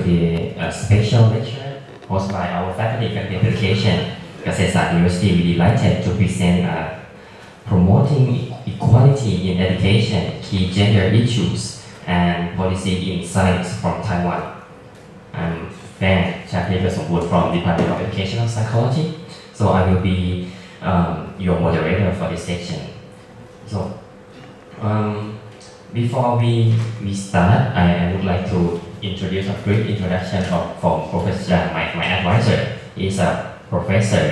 the special lecture hosted by our faculty of education, เกษตรศาสตร์ University. We delighted to present promoting equality in education, key gender issues, and policy insights from Taiwan. I'm Fan Chapter from Department of Educational Psychology. So I will be your moderator for this section. So before we start, I would like to introduce a brief introduction from Professor Chang. My advisor is Professor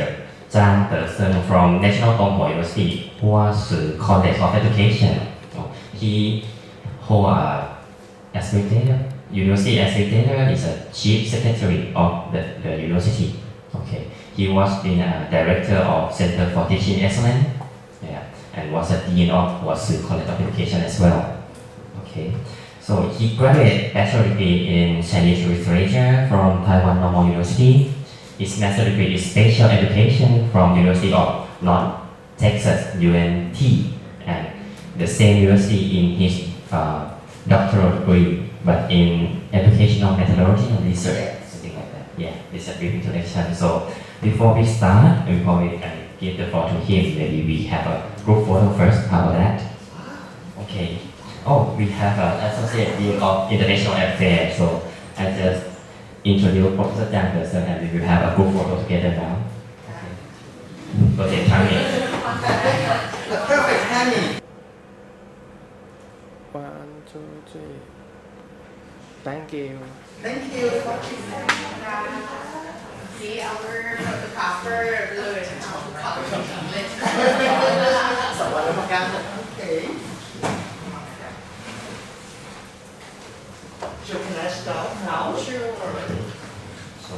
Chang from National University, Huasu College of Education. He holds University Administrator is a Chief Secretary of the university. Okay. He was the Director of Center for Teaching Excellence, and was a Dean of Huasu College of Education as well. Okay. So he graduated bachelor degree in Chinese literature from Taiwan Normal University. His master degree is special education from University of North Texas (UNT), and the same university in his doctoral degree, but in educational methodology and research, something like that. Yeah, this is a brief introduction. So before we start, before we give the floor to him, maybe we have a group photo first. How about that? Okay. Oh, we have an Associate Dean of International Affairs. So I just introduce Professor Chang and we will have a group photo together now. Okay. Perfect timing. The perfect timing. 1, 2, 3. Thank you. Thank you. See our photographer เลยนะคะขับชมเลย สวัสดีครับ Okay. So can I start now? Sure. So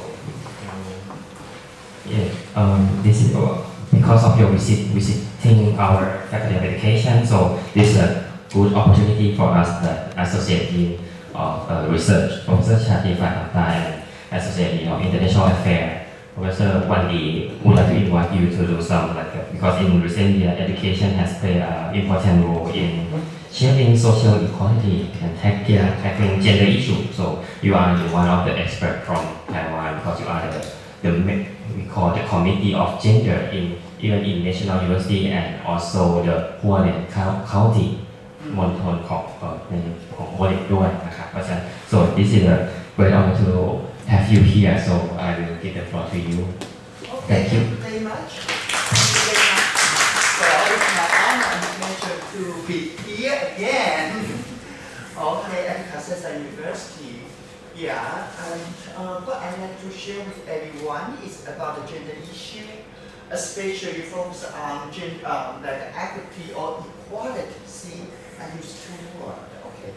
this is because of your visiting our faculty of education. So this is a good opportunity for us, the Associate Dean of Research, Professor Chatifa and Associate Dean of International Affairs, Professor Wandi, would like to invite you to do some because in recent years, education has played an important role in shaping social equality and tackling gender issues. So you are one of the experts from Taiwan because you are we call the Committee of Gender even in National University and also the Hualien County มณฑลของโฮลิกด้วยนะครับเพราะฉะนั้น so this is a great honor to have you here so I will give the floor to you. Thank you very much. Thank you very much. Well, it's my honor and pleasure to be here again. Okay, at Kazakh University. Yeah, and what I like to share with everyone is about the gender issue, especially focus on gender, like equity or equality. See, I use two words. Okay,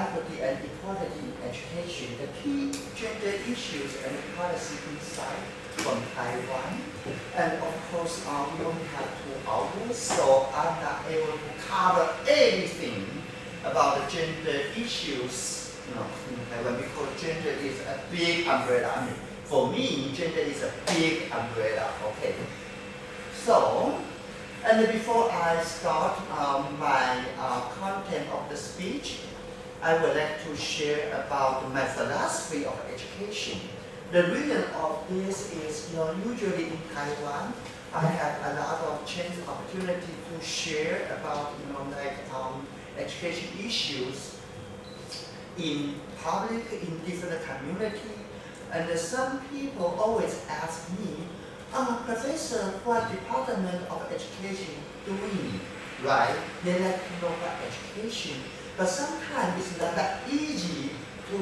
equity and equality in education. The key gender issues and policy insight from Taiwan. And of course, we only have 2 hours, so I'm not able to cover everything about the gender issues. In Taiwan, because gender is a big umbrella. I mean, for me, gender is a big umbrella. Okay. So, and before I start my content of the speech, I would like to share about my philosophy of education. The reason of this is, usually in Taiwan, I have a lot of chance opportunity to share about, education issues in public, in different community, and some people always ask me, Professor, what Department of Education doing? Right? They like to know about education, but sometimes it's not that easy to,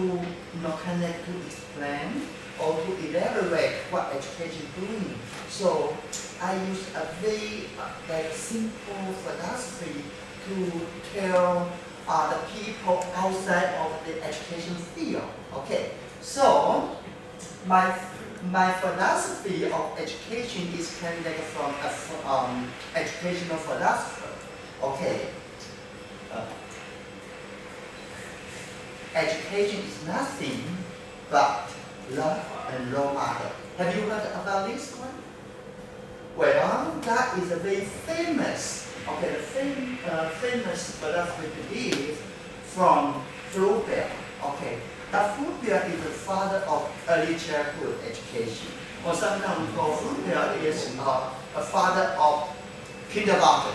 connect to explain or to elaborate what education doing. So I use a very simple philosophy to tell the people outside of the education field. Okay, so my philosophy of education is kind of like from educational philosopher. Okay, education is nothing but love and role model. Have you heard about this one? Well, that is a very famous. Okay, the famous philosophy belief from Flaubert. Okay, Frupier is the father of early childhood education. Or sometimes we call Frupier is a father of kindergarten.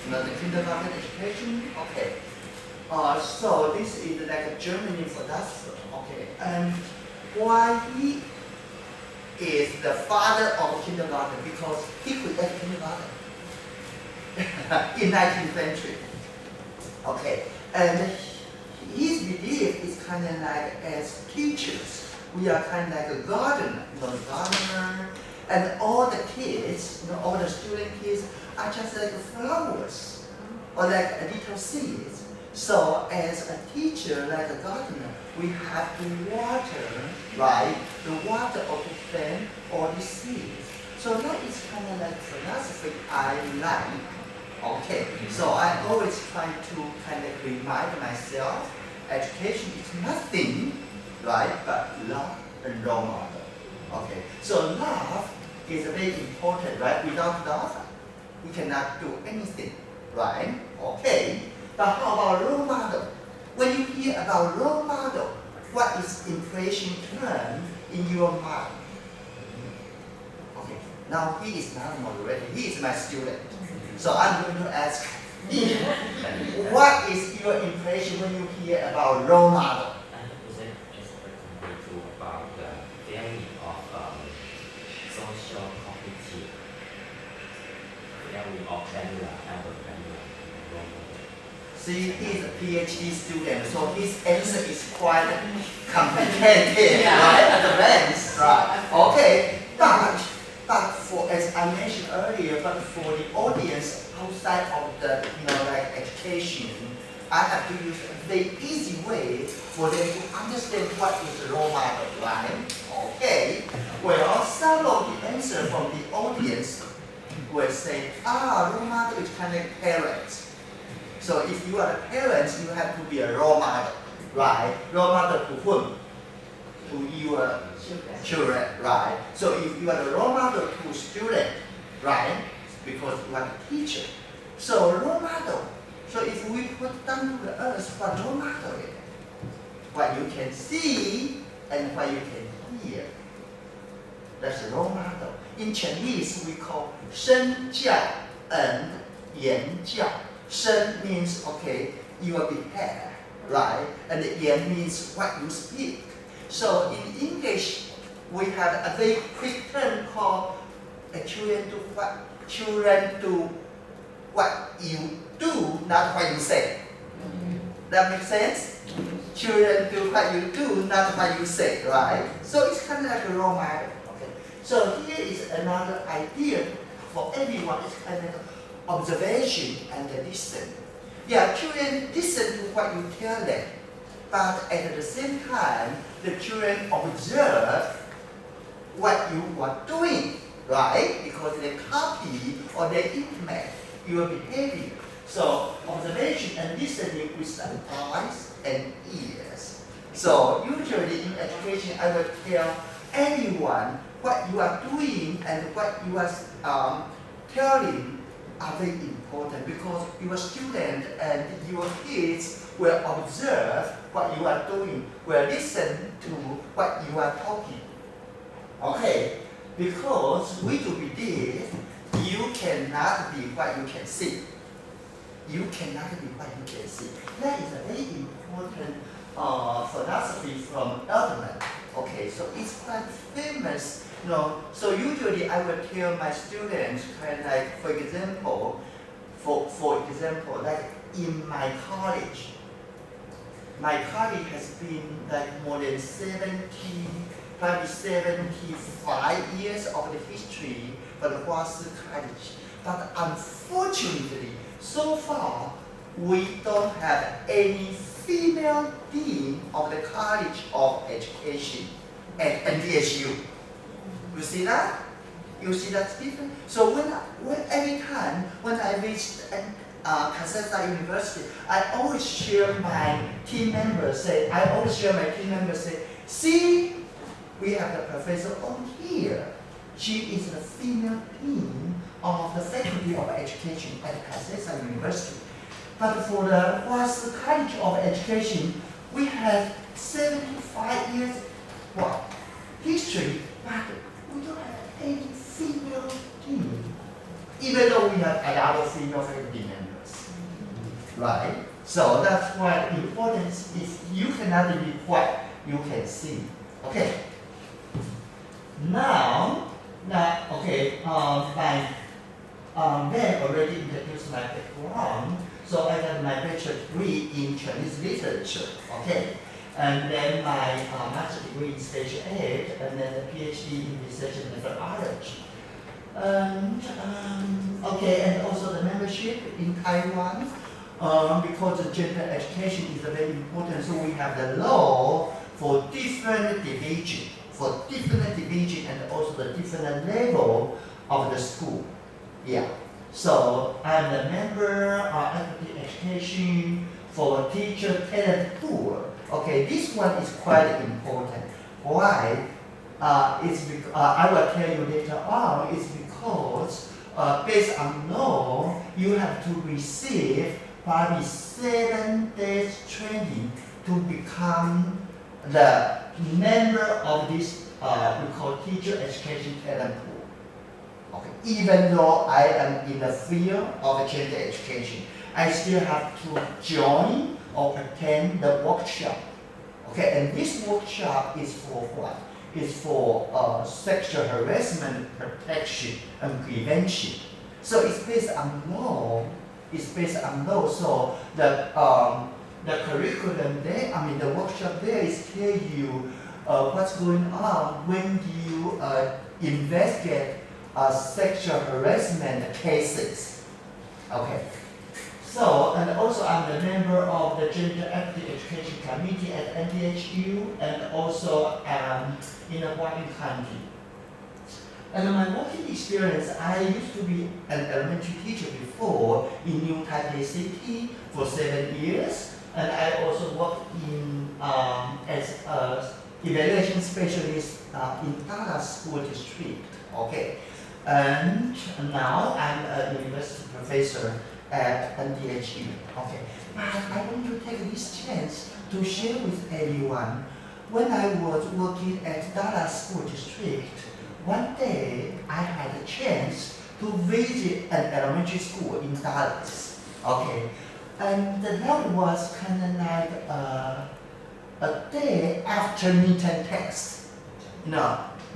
You know, the kindergarten education? Okay. So this is like a German name for that. Okay. And why he is the father of kindergarten? Because he created kindergarten in 19th century. Okay. And his belief is kind of like as teachers, we are kind of like a gardener, you know, gardener, and all the kids, you know, all the student kids are just like flowers or like a little seeds. So as a teacher, like a gardener, we have to water, right, the water of the plant or the seeds. So that is kind of like philosophy I like. Okay, so I always try to kind of remind myself, education is nothing, right, but love and role model. Okay, so love is very important, right? Without love, we cannot do anything, right? Okay, but how about role model? When you hear about role model, what is impression term in your mind? Okay, now he is not a moderator, he is my student. So I'm going to ask him, what is your impression when you hear about role model? About the theory of social cognitive theory of value and value. See, he's a PhD student, so his answer is quite complicated, right? Advanced, right? Okay, but for, as I mentioned earlier, but for the audience outside of the, you know, like education, I have to use a very easy way for them to understand what is a role model, right? Okay. Well, some of the answer from the audience will say, role model is kind of parents. So if you are a parent, you have to be a role model, right? Role model to whom? To your children, right? So if you are the role model to student, right? Because you are a teacher. So role model. So if we put down to the earth, what role model is? What you can see and what you can hear. That's a role model. In Chinese, we call 身教 and 言教. 身 means, okay, your behavior, right? And 言 means what you speak. So in English, we have a very quick term called children do what you do, not what you say. That makes sense? Children do what you do, not what you say, right? So it's kind of like a role model. Okay. So here is another idea for everyone. It's kind of observation and listen. Yeah, children listen to what you tell them, but at the same time, the children observe what you are doing, right? Because they copy or they implement your behavior. So observation and listening with the eyes and ears. So usually in education, I will tell anyone what you are doing and what you are telling are very important because your student and your kids will observe what you are doing, will listen to what you are talking. Okay, because we do believe you cannot be what you can see. You cannot be what you can see. That is a very important philosophy from Elderman. Okay, so it's quite famous. You know, so usually I will tell my students, kind of like, for example, like in my college has been like more than 75 years of the history for the Huasi College. But unfortunately, so far, we don't have any female dean of the College of Education at NDHU. You see that? You see that difference? So every time when I visit Kazakh University, I always share my team members say, see, we have the professor on here. She is the female dean of the Faculty of Education at Kazakh University. But for the Huasi College of Education, we have 75 years what history, but we don't have any female team, even though we have a lot of female faculty members, right? So that's why the importance is you cannot be quiet, you can sing. Okay. Now, okay, my Ben already introduced my background. So I got my bachelor degree in Chinese literature, okay, and then my master's degree in special ed, and then a PhD in research and methodology. Okay, and also the membership in Taiwan, because the gender education is very important. So we have the law for different division, and also the different level of the school. Yeah. So I'm the member of equity education for teacher talent pool. Okay, this one is quite important. Why? It's because I will tell you later on. It's because based on law, you have to receive probably 7 days training to become the member of this we call teacher education talent pool. Okay. Even though I am in the field of gender education, I still have to join or attend the workshop. Okay, and this workshop is for what? It's for sexual harassment protection and prevention. So it's based on law. So the curriculum there, the workshop there is tell you what's going on when you investigate sexual harassment cases. Okay. So, and also I'm the member of the Gender Equity Education Committee at NDHU, and also in a working country. And my working experience, I used to be an elementary teacher before in New Taipei City for 7 years, and I also worked in as an evaluation specialist in Dallas School District. Okay. And now I'm a university professor at NDHU. Okay. But I want to take this chance to share with everyone. When I was working at Dallas School District, one day I had a chance to visit an elementary school in Dallas. Okay. And that was kind of like a day after midterm test.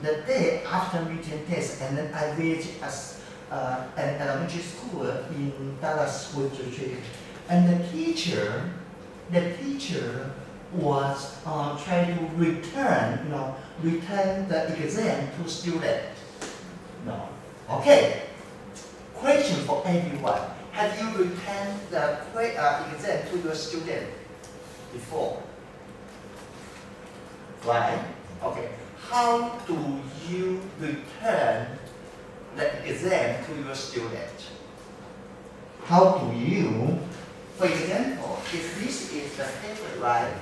The day after midterm test, and then I visited an elementary school in Dallas School District, and the teacher was trying to return the exam to student. No. Okay. Question for everyone: have you returned the exam to your student before? Right? Okay. How do you return the exam to your student? How do you, for example, if this is the paper, right?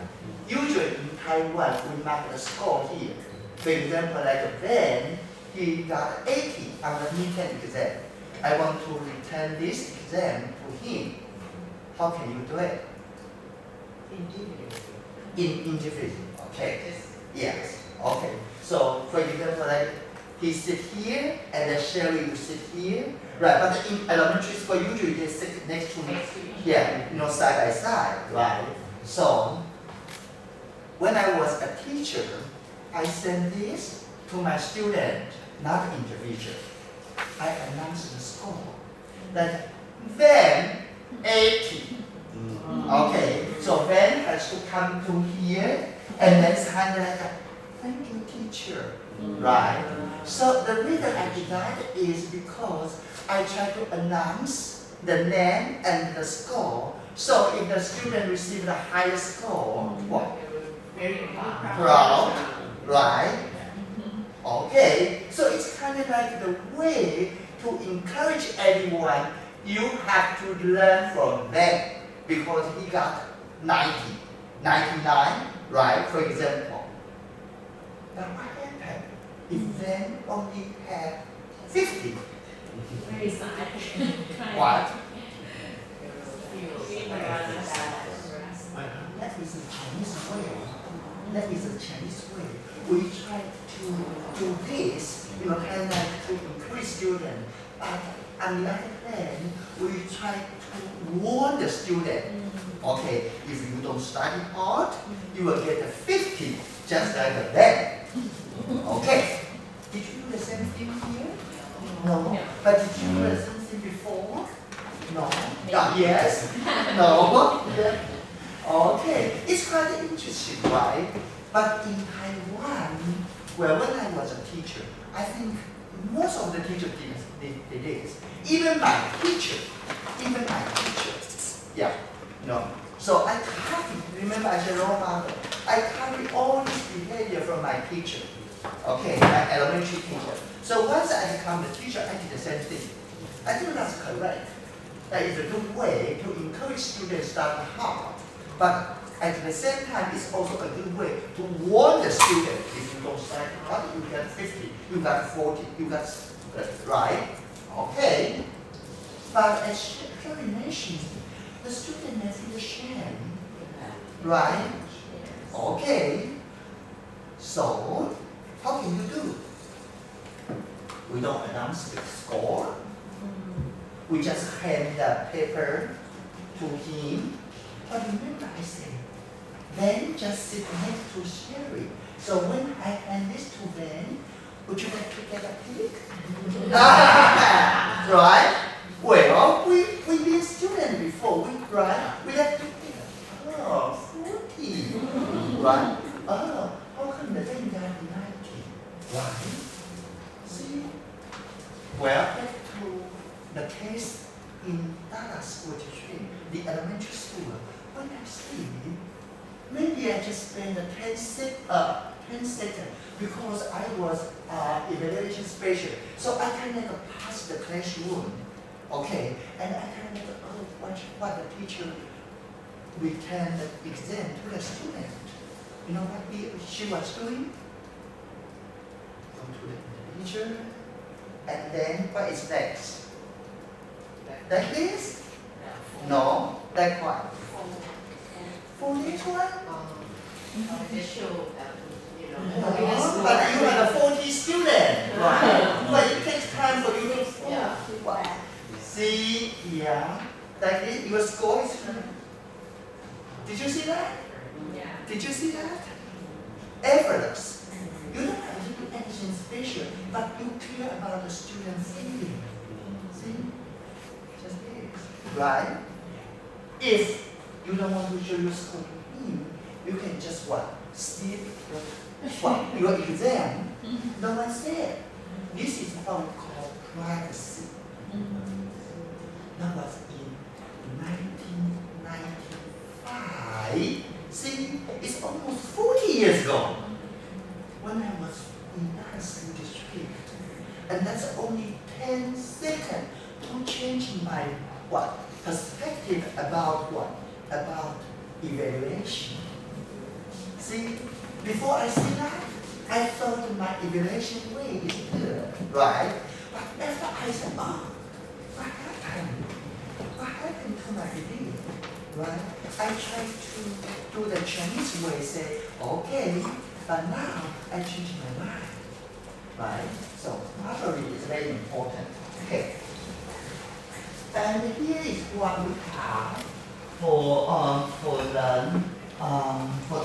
Usually in Taiwan, we mark the score here. For example, like Ben, he got 80 on the midterm exam. I want to return this exam to him. How can you do it? Individually. Okay. Yes. Okay. So, for example, like he sit here and then Sherry will sit here, right? But in elementary school, usually they sit next to me, side by side, right? So, when I was a teacher, I sent this to my student, not individual. I announced the score that then 80. Okay, so then has to come to here and then sign like a thank you, teacher. Right? So the reason I did that is because I try to announce the name and the score. So if the student receives the highest score, what? Very Proud. Right? Okay. So it's kind of like the way to encourage everyone. You have to learn from them because he got 90, 99, right? For example. Now what happened if then only had 50? Very sad. What? That is the Chinese way. try to warn the student. Okay, if you don't study hard, you will get a 50, just like that. Okay. Did you do the same thing here? No. But did you do the same thing before? No. Yes. No. Yeah. Okay. It's quite interesting, right? But in Taiwan, well, when I was a teacher, I think most of the teachers did this. Even my teacher. Yeah. No. So I copy. Remember, I said, I copy all this behavior from my teacher. Okay, my elementary teacher. So once I become the teacher, I did the same thing. I think that's correct. That is a good way to encourage students to start hard. But at the same time, it's also a good way to warn the student. If you don't study hard, you got 50, you got 40, you got, right? Okay. But as Sherry mentioned, the student may feel shame, right? Okay. So, how can you do? We don't announce the score. We just hand the paper to him. But remember I said, Ben just sit next to Sherry. So when I hand this to Ben, would you like to get a pic? Right? Well, we've been students before, right? We have to pick. Oh, 40. Right? Oh, how come the Ben got 90? Right? See? Well, back to the case in Dallas, the elementary school. When I see, maybe I just spent 10 seconds because I was evaluation special. So I kind of passed the classroom, okay, and I kind of watch what the teacher returned the exam to the student. You know what she was doing? Go to the teacher, and then what is next? Like this? No, that one. For this one? No, but you are the 40 student, right? But it takes time for you to what? See, yeah, like this, your score is. Did you see that? Did you see that? Effortless. You don't have to do anything special, but you care about the student's feeling. See? Just this. Right? If you don't want to show your score to him, you can just what? Steal your exam. No one said. This is what we call privacy. That was in 1995. See, it's almost 40 years ago. When I was in that school district. And that's only 10 seconds to change my what? Perspective about what? About evaluation. See, before I see that, I thought my evaluation way is good, right? But after I said, oh, what happened? What happened to my idea, right? I tried to do the Chinese way, say, okay, but now I changed my mind, right? So memory is very important. Okay. And here is what we have for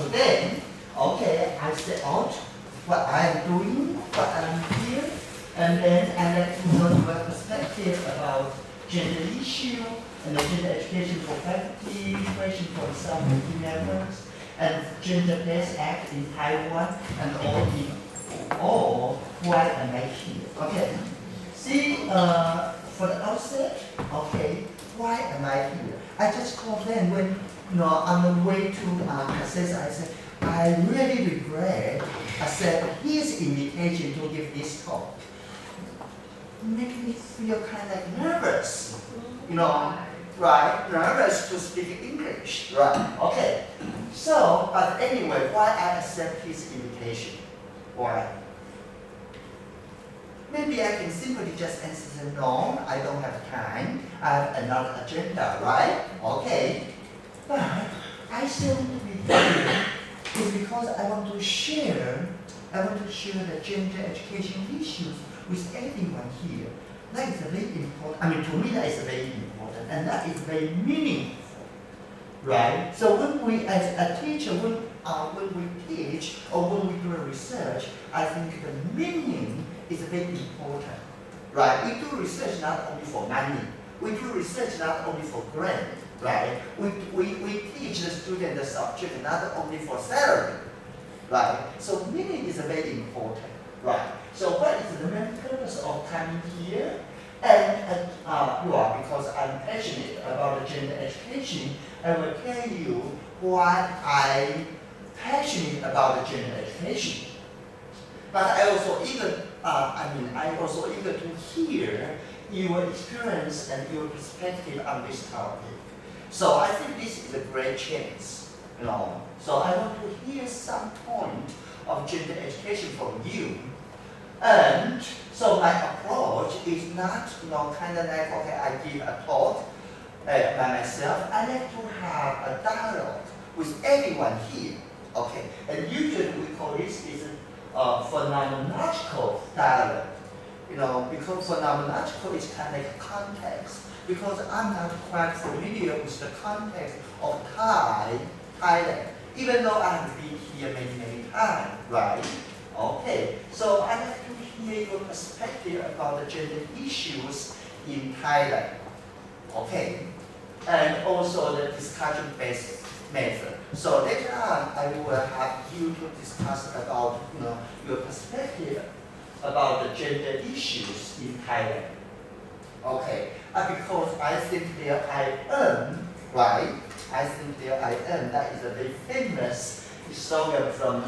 today. Okay, I set out what I am doing, what I am here, and then I let you know your perspective about gender issue and the gender education for faculty, question for some members, and gender-based act in Taiwan, and all why am I here? Okay. See, for the outset, okay, why am I here? I just called them when, on the way to Kasesa, I said, I really regret accept his invitation to give this talk. Make me feel kind of nervous, right? Nervous to speak English, right? Okay. So, but anyway, why I accept his invitation? Why? Maybe I can simply just answer no, I don't have time. I have another agenda, right? Okay. But I still want to be here is because I want to share the gender education issues with everyone here. That is very important. I mean, to me, that is very important, and that is very meaningful, right? So when we, as a teacher, when we teach or when we do research, I think the meaning is very important, right? We do research not only for money. We do research not only for grant, right? We teach the student the subject not only for salary, right? So meaning is very important, right? So what is the main purpose of coming here? And because I'm passionate about the gender education, I will tell you why I'm passionate about the gender education. But I also eager to hear your experience and your perspective on this topic. So I think this is a great chance, you know. So I want to hear some point of gender education from you. And so my approach is not, kind of like, okay, I give a talk by myself. I like to have a dialogue with everyone here, okay? And usually we call this is phenomenological dialogue, because phenomenological is kind of like context. Because I'm not quite familiar with the context of Thailand, even though I have been here many times, right? Okay, so I like to hear your perspective about the gender issues in Thailand. Okay, and also the discussion-based method. So later on, I will have you to discuss about your perspective about the gender issues in Thailand. Okay, because I think there I am, right? I think there I am. That is a very famous slogan from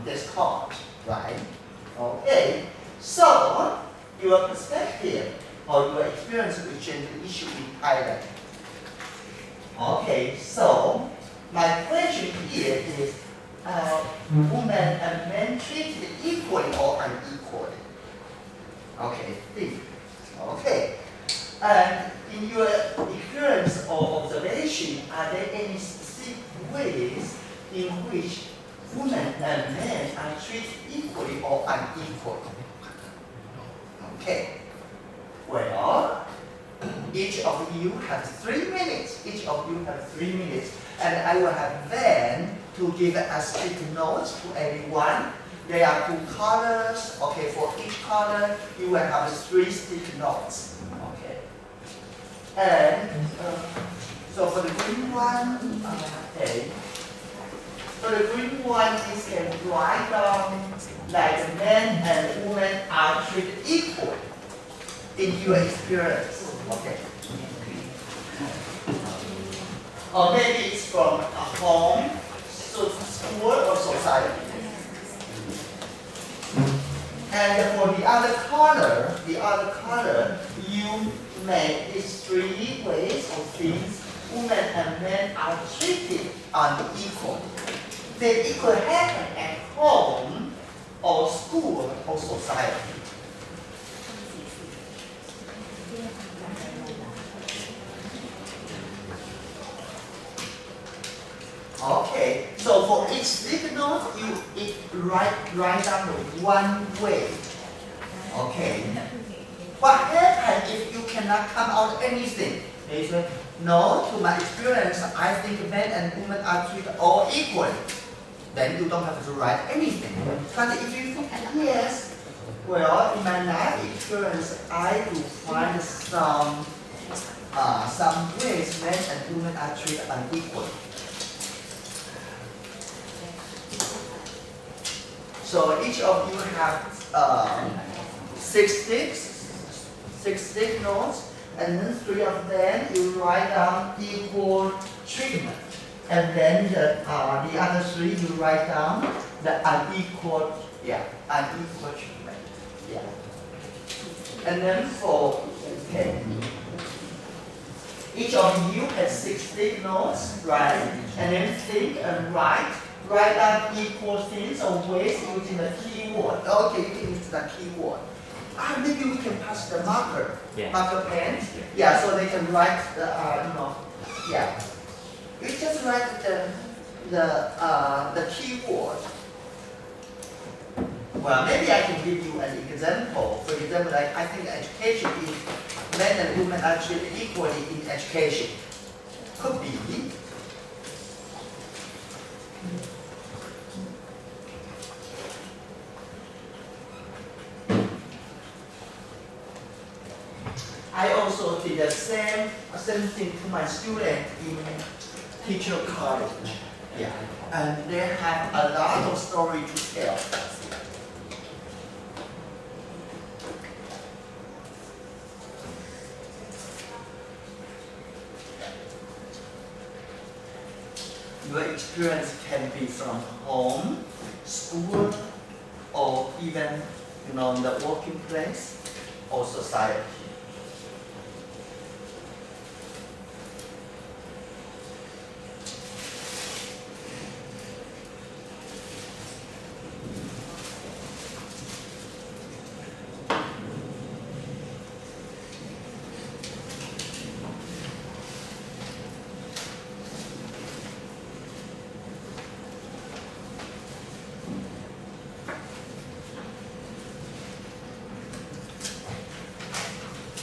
Descartes, right? Okay, so your perspective or your experience with gender issue in Thailand. Okay, so my question here is, women and men treated equally or unequally? Okay, think. Okay, and in your experience or observation, are there any specific ways in which women and men are treated equally or unequally? Okay, well, each of you have 3 minutes. Each of you have 3 minutes. And I will have then to give a sticky notes to everyone. There are 2 colors. Okay, for each color, you will have 3 sticky notes. Okay. And so for the green one, okay. For the green one, you can write down like men and women are treated equally in your experience. Okay. Or maybe it's from a home, school, or society. And for the other color, you make these 3 ways of things women and men are treated unequally. They equally happen at home, or school, or society. Okay, so for each signal, you write down the 1 way. Okay. What happens if you cannot come out anything? They say, no, to my experience, I think men and women are treated all equally. Then you don't have to write anything. But if you think yes, well, in my life experience, I do find some ways men and women are treated unequally. So each of you have 6 stick notes, and then 3 of them you write down equal treatment, and then the other 3 you write down the unequal treatment. Yeah. And then each of you has 6 stick notes, right? And then think and write down equal things or ways using the keyword. Okay, you can use the keyword. Maybe we can pass the marker pen. Yeah, so they can write You just write the keyword. Well, maybe I can give you an example. For example, like I think education is men and women are treated equally in education. Could be. I also did the same thing to my student in teacher college. Yeah, and they have a lot of story to tell. Your experience can be from home, school, or even the working place or society.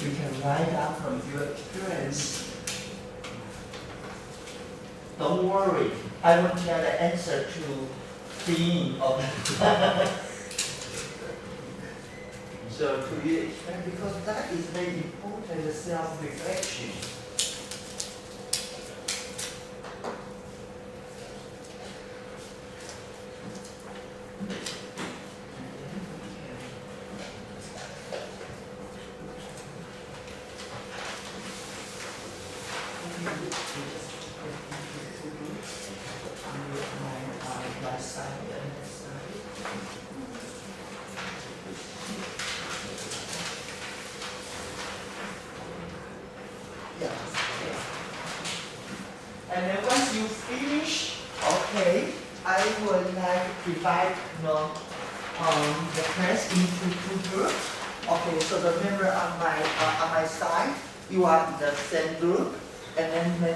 You can write down from your experience. Don't worry, I won't tell the answer to theme of So to your experience, because that is very important, the self-reflection. And then once you finish, okay, I would like to divide the class into two groups. Okay, so the member on my side, you are in the same group, and then the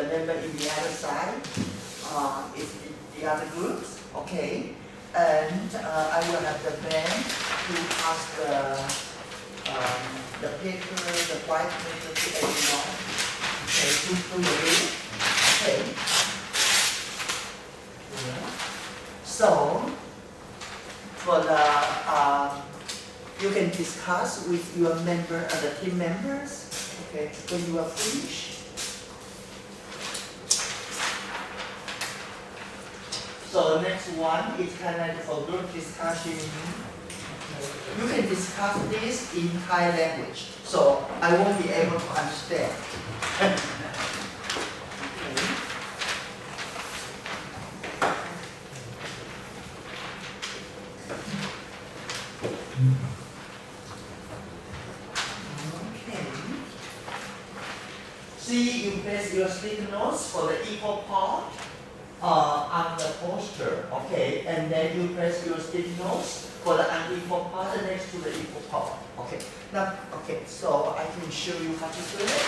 member in the other side is the other groups. Okay, and I will have the band to pass the paper, the white paper to everyone. Okay, to you. Okay. Yeah. So for you can discuss with your the team members. Okay, when you are finished. So the next one is kind of for group discussion. You can discuss this in Thai language, so I won't be able to understand. See, you place your sticky notes for the equal part on the poster, okay? And then you place your sticky notes for the unequal part next to the equal part, okay? Now, okay, so I can show you how to do it.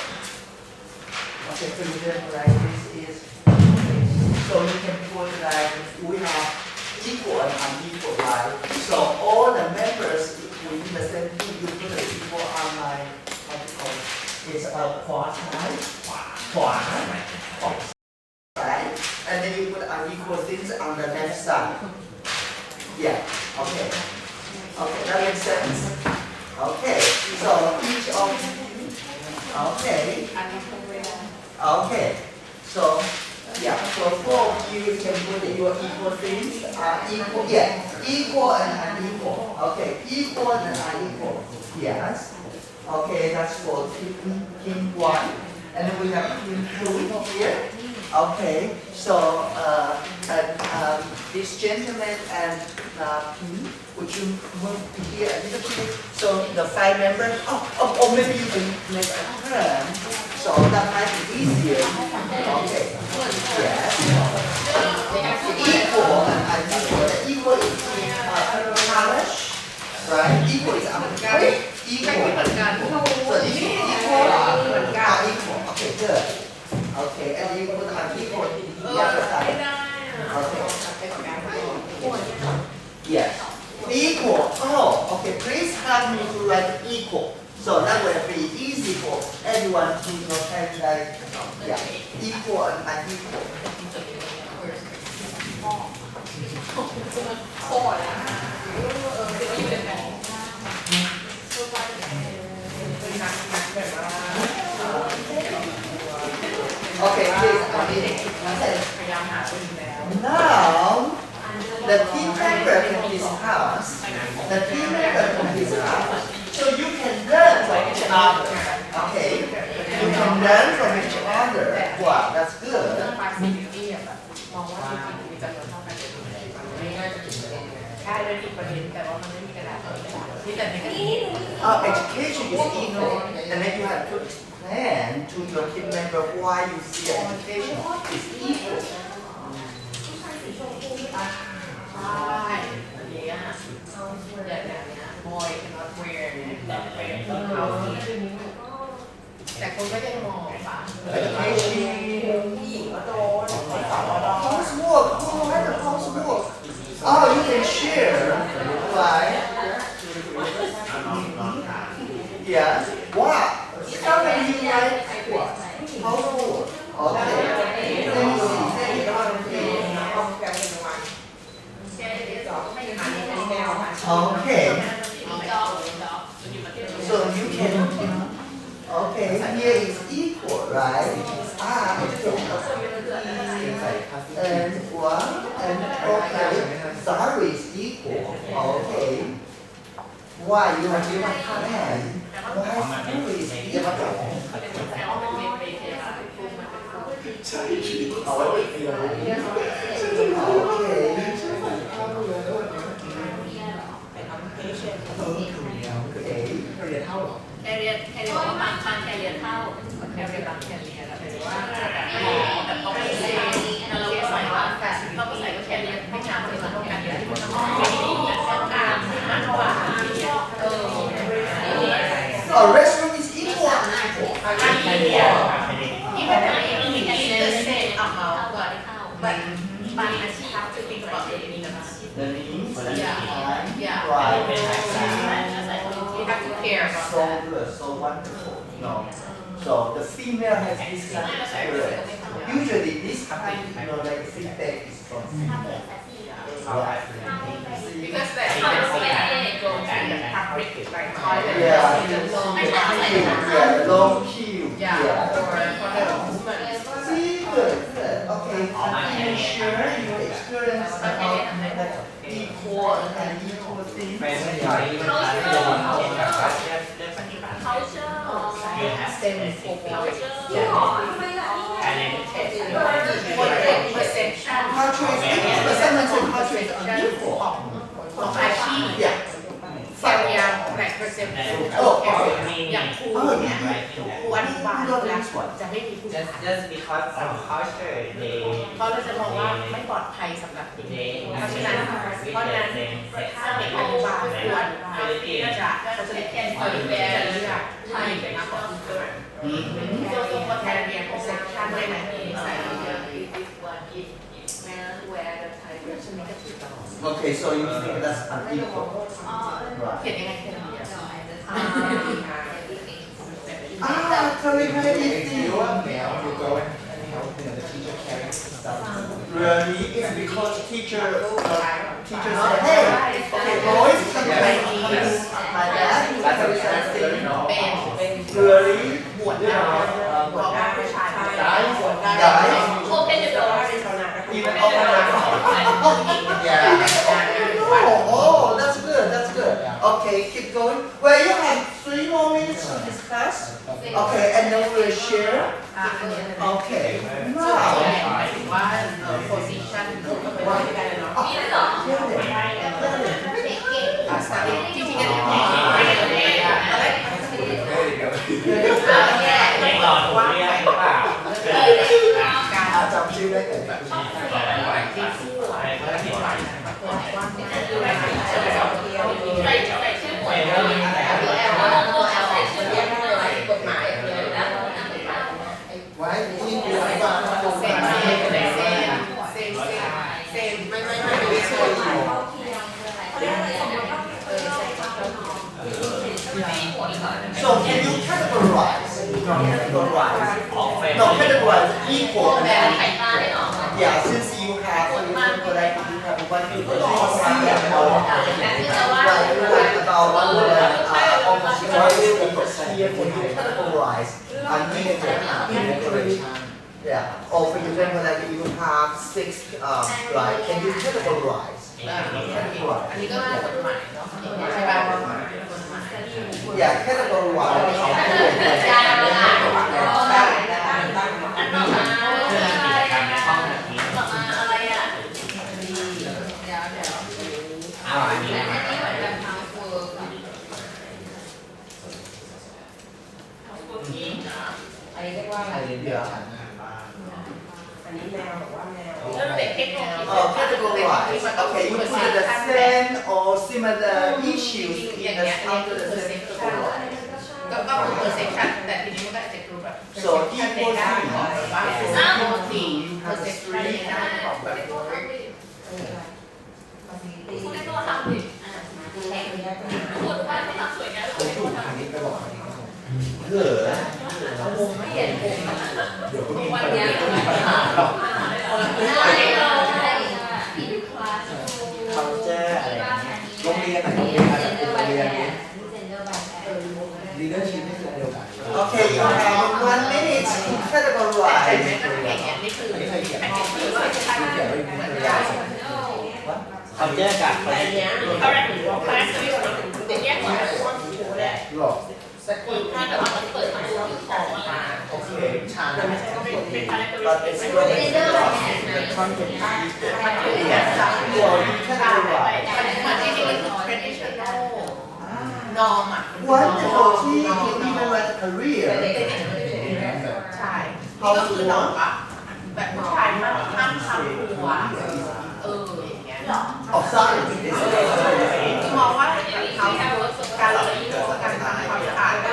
Okay, for example, like this is, okay, so you can put like, we have equal and unequal, right? So all the members within the same group, you put the equal on my, how to call it? It's a quad right? And then you put unequal things on the left side. Yeah, okay. Okay, that makes sense? Okay, so each of, okay. Okay, so, yeah, so four of you can put your equal things, equal, yeah, equal and unequal. Okay, equal and unequal, yes. Okay, that's for team 1. And then we have team 2 here. Okay, so this gentleman and would you move here a little bit? So the 5 members, or maybe you can make a turn, so that might be easier. Okay, yes. Equal and unequal. The equal is college, right? Equal is unequal. Equal. So this is equal. Equal. Okay, good. Okay, and you put unequal in the other side. Okay. Yes. equal. Oh, okay. Please help me to write equal. So that will be easy for everyone to vocabulary. Yeah, equal and unequal. ข้อเลยนะคืออยู่ในแบบแบบว่า Okay, please continue. พยายามหาตัวอยู่แล้ว Now, the team member can discuss. The team member can discuss. So you can learn from each other. Okay, you can learn from each other. Wow, that's เรื่อง good. ภาษีที่แบบมองว่าจริงๆมีจำนวนเท่ากันไม่น่าจะถึงประเด็นใช่เลยมีประเด็นแต่ว่ามันไม่มีกระดาษที่แต่ในกระดาษ Education is equal, and then you have to explain to your team member why you see education is equal. ใช่อันนี้อ่ะอย่างนี้ boy cannot wear แต่เป็นเขาแต่คนก็ยังมองป่ะ Education. ผู้หญิงก็โดน Housework. Who had the housework? Oh, you can share, right? Yeah. Wow. Somebody you like what? Housework. Okay. Let me see. Okay. So you can. Okay. Here is equal, right? Ah. And one and okay. Salary is equal. Okay. Why you have to plan? Why salary is equal? Carrier ว่าบางcarrier เท่า carrier บาง carrier แต่ว่าแต่เขาไม่ใส่เราใส่ว่าเขาก็ใส่ว่า carrier ไม่งามเลยมันต้องการเยอะที่มันต้องการมากกว่าA restaurant is equal. Even the same amount but บางอาชีพจะเป็นแบบนี้นะ The means and time. Yeah. Right. You have to care about So that. good, so wonderful. No. So the female has this kind of spirit. Usually this kind of like feedback is from female. Right. Because that go to the public like toilet, Yeah, long queue. yeah, or for the woman. See, good, good. Okay, are you sure you experience about that equal and equal thing? Same for boys. Perception. Culture is equal, but sometimes the culture is unequal. ของอาชีพ Yeah. แค่เรียนแบบ perception อย่างครูเนี่ยครูอธิบายแล้วจะไม่มีผู้ชาย Just because of culture, they เพราะเราจะมองว่าไม่ปลอดภัยสำหรับเด็กเพราะฉะนั้นถ้าเด็กอธิบายควรก็จะเขาจะแค่เปิดแบบจะเลือกให้เป็นนักคอมพิวเตอร์ตัวแทนเรียน perception ได้ไหมใส่เยอะ Okay, so you think that's unequal. เขีย Right. นยังไงเขียนเยอะ Currently You are male, you go and help the teacher carry stuff. really it's because teacher said, hey, okay, boys, come like that. Really? บวชได้บอกว่าผู้ชายได้บวชได้ Guys? โอเพนเดอร์ Even open the Oh, that's good, that's good. Okay, keep going. Well, you have 3 more minutes to discuss. Okay, and then we'll share. อันนี้ Okay. ส่วน Now. ใหญ่หมายถึงว่า position ก็ไปว่าได้เนาะ จริงๆก็ไม่ได้เลยอ่ะอะไร ไม่หลอดว่าหรือเปล่า การ จำชื่อได้แต่ ที่คู่อะไรก็ที่ไหวกฎหมาย ไว้ที่เดือนบาท เซ็นไม่ไม่ช่วย เ non-categorized. No, categorized equal and yeah, since you have you have one you can see about almost here for you categorize yeah, or for example like you have 6 like can you categorize อันนี้ก็คือกฎหมายเนาะใช่ป่ะกฎหมาย yeah categorize แล้วเด็กเทคโนโลยี categorize okay you put the same or similar issues in the under the same category ก็คือ perception แต่ทีนี้มันก็จะคือแบบ so equal to ว่า you have 3 คุณได้ตัวทำดิคุณว่าไม่ทำสวยงามเลยคุณทำ เหรอ ไม่เห็นผม เดี๋ยวคุณมี วัน ประ นี้ เด็น เรา มีปัญหาหรอก เขาเจออะไร โรงเรียนไหนโรงเรียนอะไรโรงเรียนนี้ leadership นี่คือเดียวกัน Okay you have 1 minute to แต่ categorize นี่คือ อันนี้ใครเขียน แพ็ก ห้ เก อง จที่ว่า ที่เขียนไว้ในเรียน คำแจ้งกับ แต่อันเนี้ยเขาแรกถือว่าคลาสที่เราจะแยกออกเป็นว่าผิวแหละ หรอ ที่แต่ว่ามันเปิดมาตัวของมา โอเคชา แต่ไม่ใช่เป็นคาแรคเตอร์ but เป็น it's เป็น really the content มันคือการสั่ง you categorize มันที่นี่มันคือ traditional norm อ่ะ wonderful key to even like a career ใช่นี่ก็คือ norm อ่ะแบบผู้ชายห้ามทำครัวอย่างเงี้ย of science มองว่าเขาการเราอยู่การทำความสะอาดก็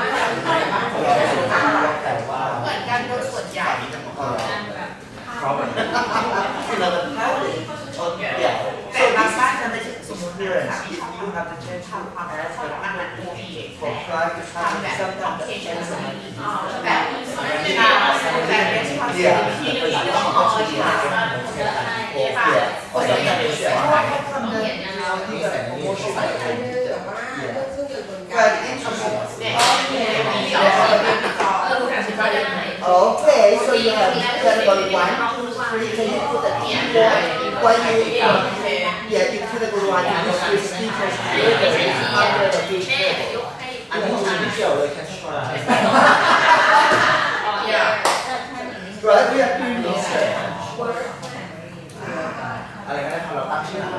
เหมือนกันโดยส่วนใหญ่ yeah แต่บางบ้านจะไม่ใช่สมมติ parents นะ if you have the chance to ทำความสะอาดมันโอเค from private to ทำแบบ sometimes เคชั่นแบบแบบ responsibility ต้องขอใช่ไหมค่ะ or sometimes but okay so you have category 1, 2, 3 can you put the keyboard when you yeah you categorize these 3 speakers under the big table อันนี้ไม่เกี่ยวเลย categorize right we are doing research อะไรก็ได้พอเราตั้งชื่อเร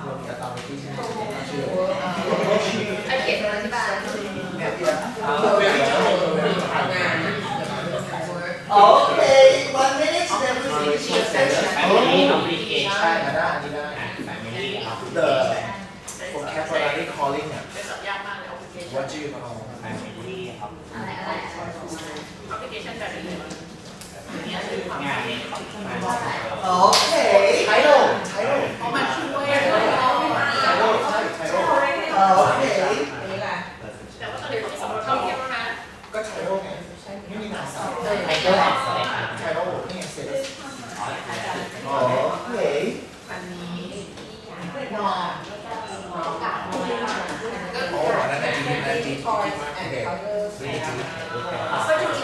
ามี authority ใช่ไหมตั้งชื่อ ไอเขียนมาที่บ้าน okay 1 minute then we finish the session อันนี้คอมพลีเค ใช่ ชั่น อันนั้นอันนี้ได้ the vocabulary calling เนี่ย เป็นสัญญาณมากเลย ว่าชื่อเขา แฟมิลี่ครับ แอปพลิเคชันแบบนี้นี่คือความ งานนี้ครับ okay title เพราะมันช่วย title ใช่ title okay แต่ว่าตอนนี้เขาสำรวจท่องเที่ยวนะ ก็ title ไงไม่มีนามศัพท์ ไทเทิลอะไร title นี่ไง status okay อันนี้นอก็ โอ้นั่นแหละดีนะดีโอเค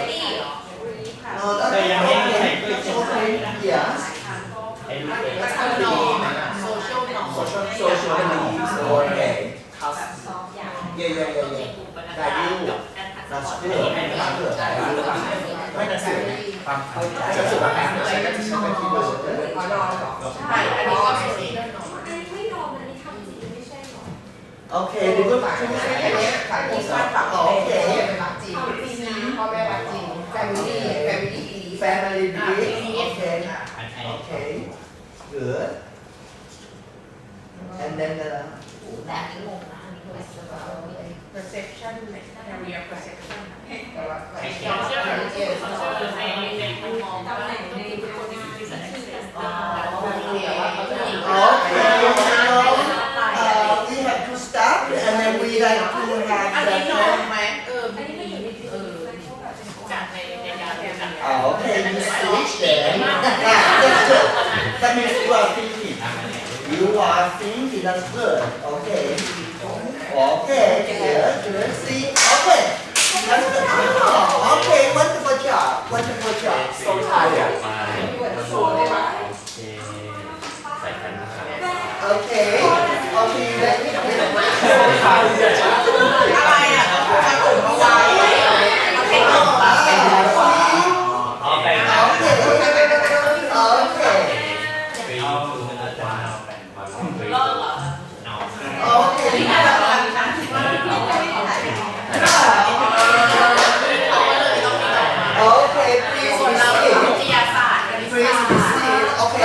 no that's okay that's okay yes ไอ้ลูก ก็คือนอโซเชียลนอ social beliefs okay yeah value that's good ไม่น่าเสียความเข้าใจจะสุดแบบนั้นใช้ก็จะใช้เป็นที่เบอร์ ใช่อันนี้ก็โซเชียลนอ okay the good thing is that okay family belief okay อันไอ้ okay good and then perception area perception ไอ้ โซ เขียว เชียลในมุมมองว่าต้องคือคนที่มีสัญชาติwe have to stop and then we like to อัน have นี้นอ the มไหม อันนี้ไม่อยู่ในที่การ Okay, you switch then. That's good. That means you are thinking. You are thinking. That's good. Okay. Okay. Good. See. Okay. That's good. Oh, okay. Wonderful job. Wonderful job. So tired. ใส่กันนะครับ Okay. Okay. Let me. อะไรอ่ะเอาถุงมาไว้เอาเทคโนโลยี อ๋อแบ่ง Okay. Okay. ไปเอาคือมันจะมาแบ่งมาลองไป รอเหรอ เอา Okay. นี่ค่ะเราทำชั้นที่ว่าเอามาเลยต้องมีออกมา Okay. Please ส่วนเรา be วิ seated. ทยาศาสตร์กัน Please be seated. Okay.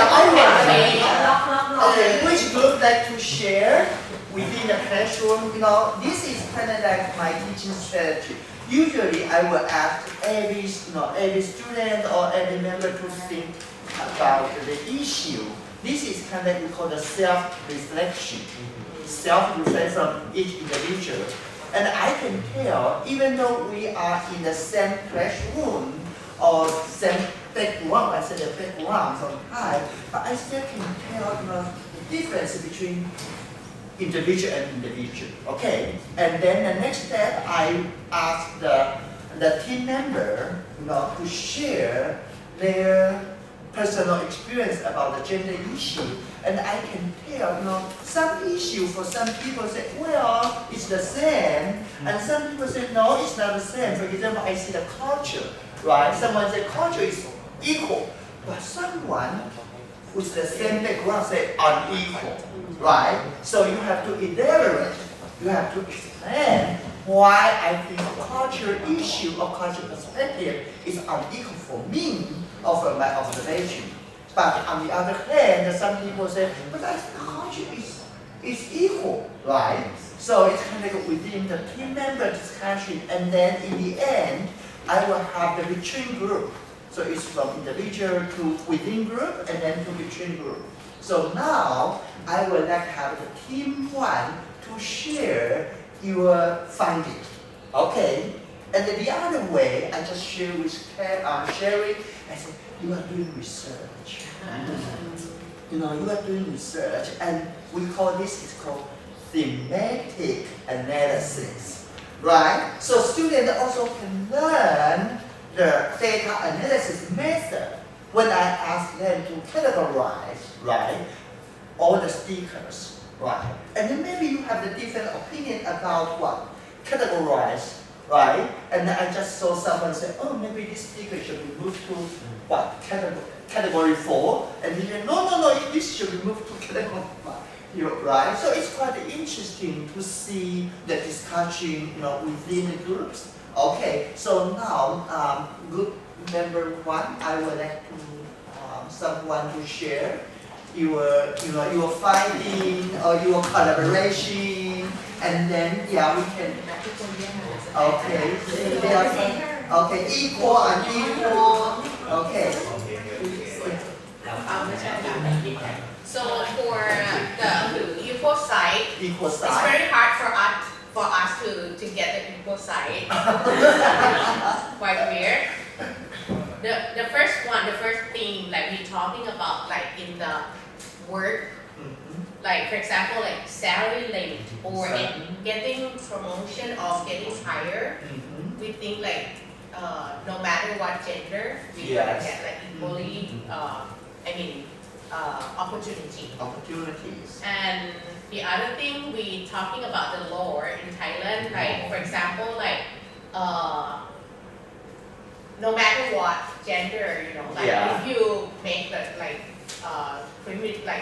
Okay. Which group like to share within the classroom? You know, this is kind of like my teaching strategy. Usually, I will ask every student or every member to think about the issue. This is kind of we call the self-reflection. Self-reflection from each individual. And I can tell, even though we are in the same classroom or same background, I said the background from high, but I still can tell the difference between individual and individual. Okay? And then the next step, I ask the team member, to share their personal experience about the gender issue. And I can tell, some issue for some people say, well, it's the same. And some people say, no, it's not the same. For example, I see the culture, right? Someone say culture is equal. But someone with the same background say unequal, right? So you have to elaborate. You have to explain why I think culture issue or culture perspective is unequal for me or from my observation. But on the other hand, some people say, but I think culture is equal, right? So it's kind of like within the team member discussion, and then in the end, I will have the between group. So it's from individual to within group and then to between group. So now I will like have the team one to share your finding. Okay? And then the other way, I just share with Sherry. I say, you are doing research. You are doing research, and we call this is called thematic analysis, right? So students also can learn the data analysis method when I ask them to categorize, right, all the stickers, right? And then maybe you have the different opinion about what? Categorize, right? And then I just saw someone say, oh, maybe this sticker should be moved to what? Category 4. And he said, no, this should be moved to category 5. Right? So it's quite interesting to see the discussion, within the groups. Okay, so now, group member 1, I would like to someone to share your finding or your collaboration, and then we can. Okay, okay, equal and equal. Okay. So for the equal side, it's very hard for us to get the equal side. Quite weird. The first thing like we talking about like in the work, like for example like salary link or getting promotion or getting higher. We think like no matter what gender, we gotta get like equally. Opportunities. And the other thing we talking about the law in Thailand, like for example, like no matter what gender, like if you make like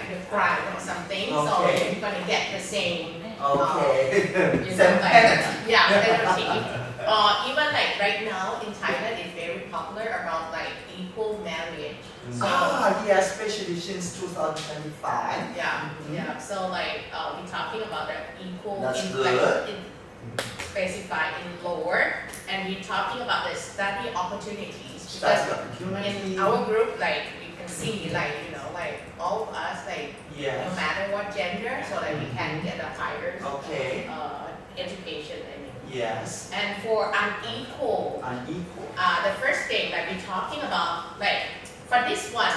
the crime or something, so you're gonna get the same. Same penalty. Yeah, penalty. Even like right now in Thailand, it's very popular about like equal marriage. So, especially since 2025. Yeah. So like we're talking about the equal That's in, good. like, specified in lower, and we're talking about the study opportunities. Because in our group, like we can see, like like all of us, like no matter what gender, so that we can get a higher education. Yes. And for unequal, Unequal. the first thing that we're talking about, like for this one,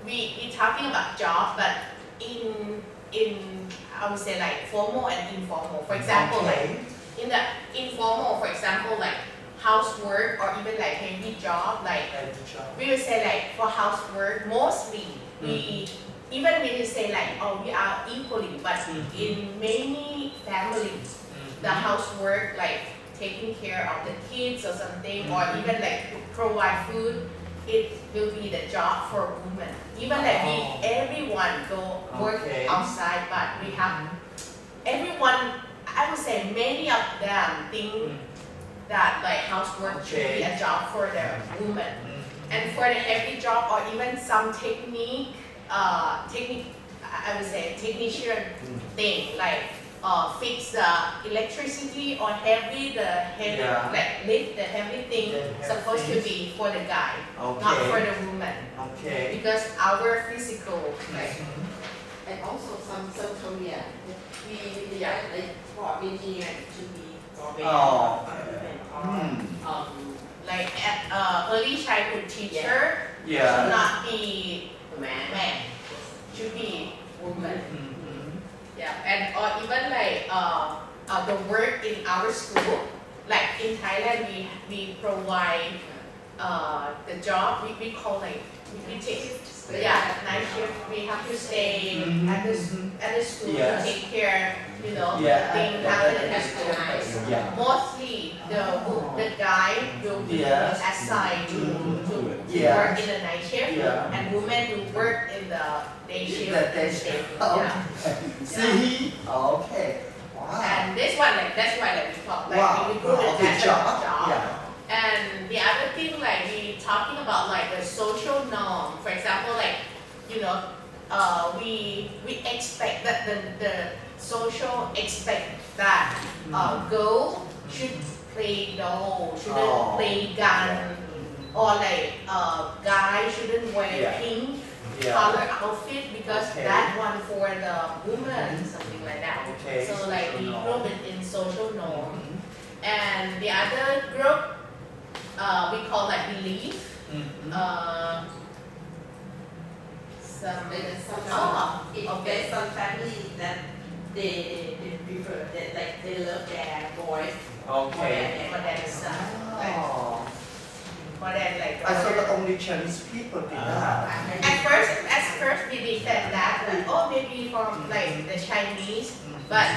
we talking about job, but in I would say like formal and informal. For example, like in the informal, for example, like housework or even like heavy job, like we would say like for housework, mostly we even we will say like oh we are equally, but in many families, the housework like taking care of the kids or something, or even like to provide food, it will be the job for women. Even like everyone go work outside, but we have everyone. I would say many of them think that like housework should be a job for the woman. And for the heavy job or even some technique, I would say technician thing like fix the electricity or heavy like lift the heavy thing supposed to be for the guy, not for the woman. Okay. Because our physical like And also some career, we like for engineer to be for women. like early childhood teacher should Yeah. not be man, should be woman. Yeah, and or even like the work in our school, like in Thailand we provide the job we call like we take night shift. We have to stay at the school to take care, things happening at school. Mostly the guy will be assigned to work in the night shift, and women will work in the day shift. See? Okay. Wow. And this one that's why we talk Wow. we do it Okay, as a job. job. Yeah. And the other thing like we talking about like the social norm. For example, like we expect that the social expect that girl should play doll, shouldn't play gun, or like guy shouldn't wear pink color outfit because that one for the woman, something like that. So like we group it in social norm. And the other group we call like belief. Based on family that they prefer that like they love their boys Okay. For that son, like for that like. I thought that only Chinese people did that. At first we defend that like oh maybe from like the Chinese, but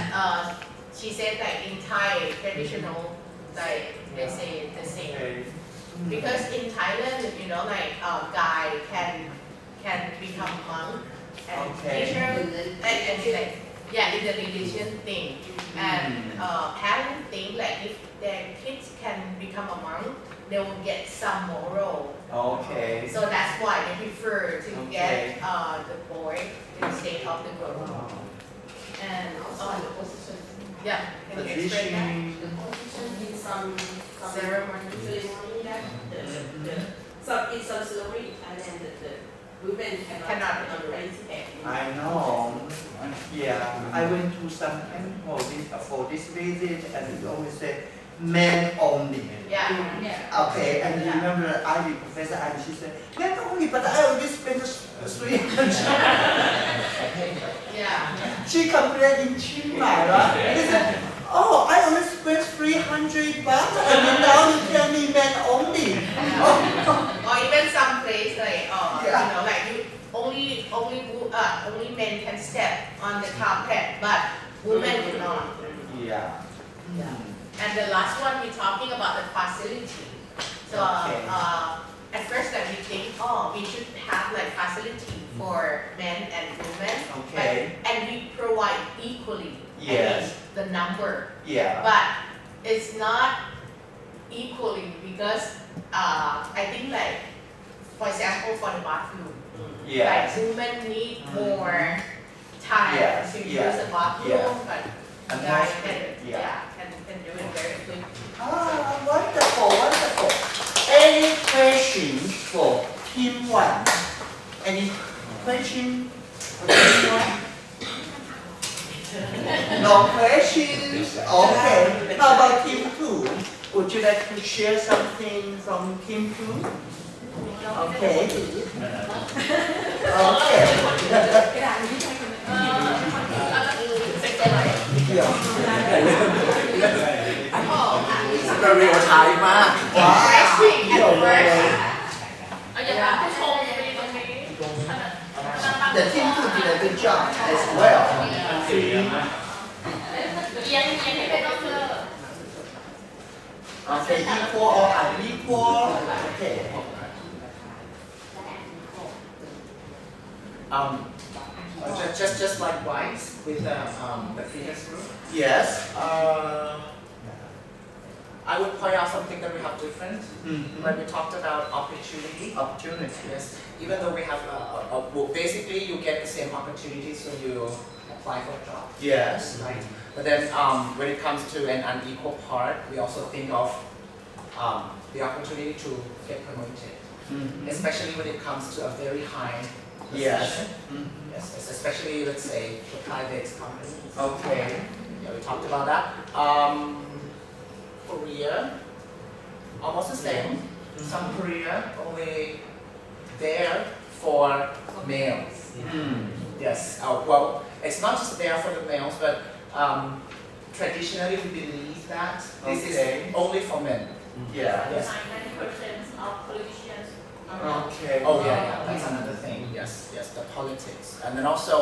she said like in Thai traditional like they say the same. Okay. Because in Thailand, like guy can become monk and teacher and like in the religion thing, and parents think like if their kids can become a monk, they will get some moral. Okay. So that's why they prefer to get the boy instead of the girl. And the position. yeah, can you explain that? The position in some Ceremony. that in some ceremony and then the women cannot participate. I know. Yeah. I went to some temple for this visit, and it always say men only. Yeah. Okay, and remember Ivy, Professor Ivy, she said, men only, but I only spent 300. Yeah. She complained in Chiang Mai, right? They said, oh, I only spent 300 baht, and then now you tell me men only. Or even some place like like you only men can step on the carpet, but women will not. Yeah. And the last one we're talking about the facility. So at first that we think we should have like facility for men and women. Okay. And we provide equally. Yes. The number. Yeah. But it's not equally because I think like for example for the bathroom. Yeah. Like women need more time to use the bathroom, but guys can do it very quick. Wonderful, wonderful. Any questions for Team 1? Any question for Team 1? No questions? Okay. How about team 2? Would you like to share something from team 2? Okay. Okay. เราเรียลไทม์มาก Wow. เอาอย่างนั้นผู้ชมไปตรงนี้ The team 2 did a good job as well. เอียงให้เป็นต้องเลือก Okay, equal or unequal? Okay. Just likewise with the previous group. Yes. I would point out something that we have different. Mhm. When we talked about opportunity. Opportunity. Yes. Even though we have well, basically you get the same opportunities when you apply for a job. Yes. Right. But then when it comes to an unequal part, we also think of the opportunity to get promoted, Mhm. especially when it comes to a very high Yes. position. Mhm. Yes, especially let's say the private company. Okay. Yeah, we talked about that. Korea, almost the same. Some Korea only there for males. Yes. Well, it's not just there for the males, but traditionally we believe that this Okay. is only for men. Yeah. Yes. 90% of politicians Okay. Oh yeah, that's another thing. Yes, the politics, and then also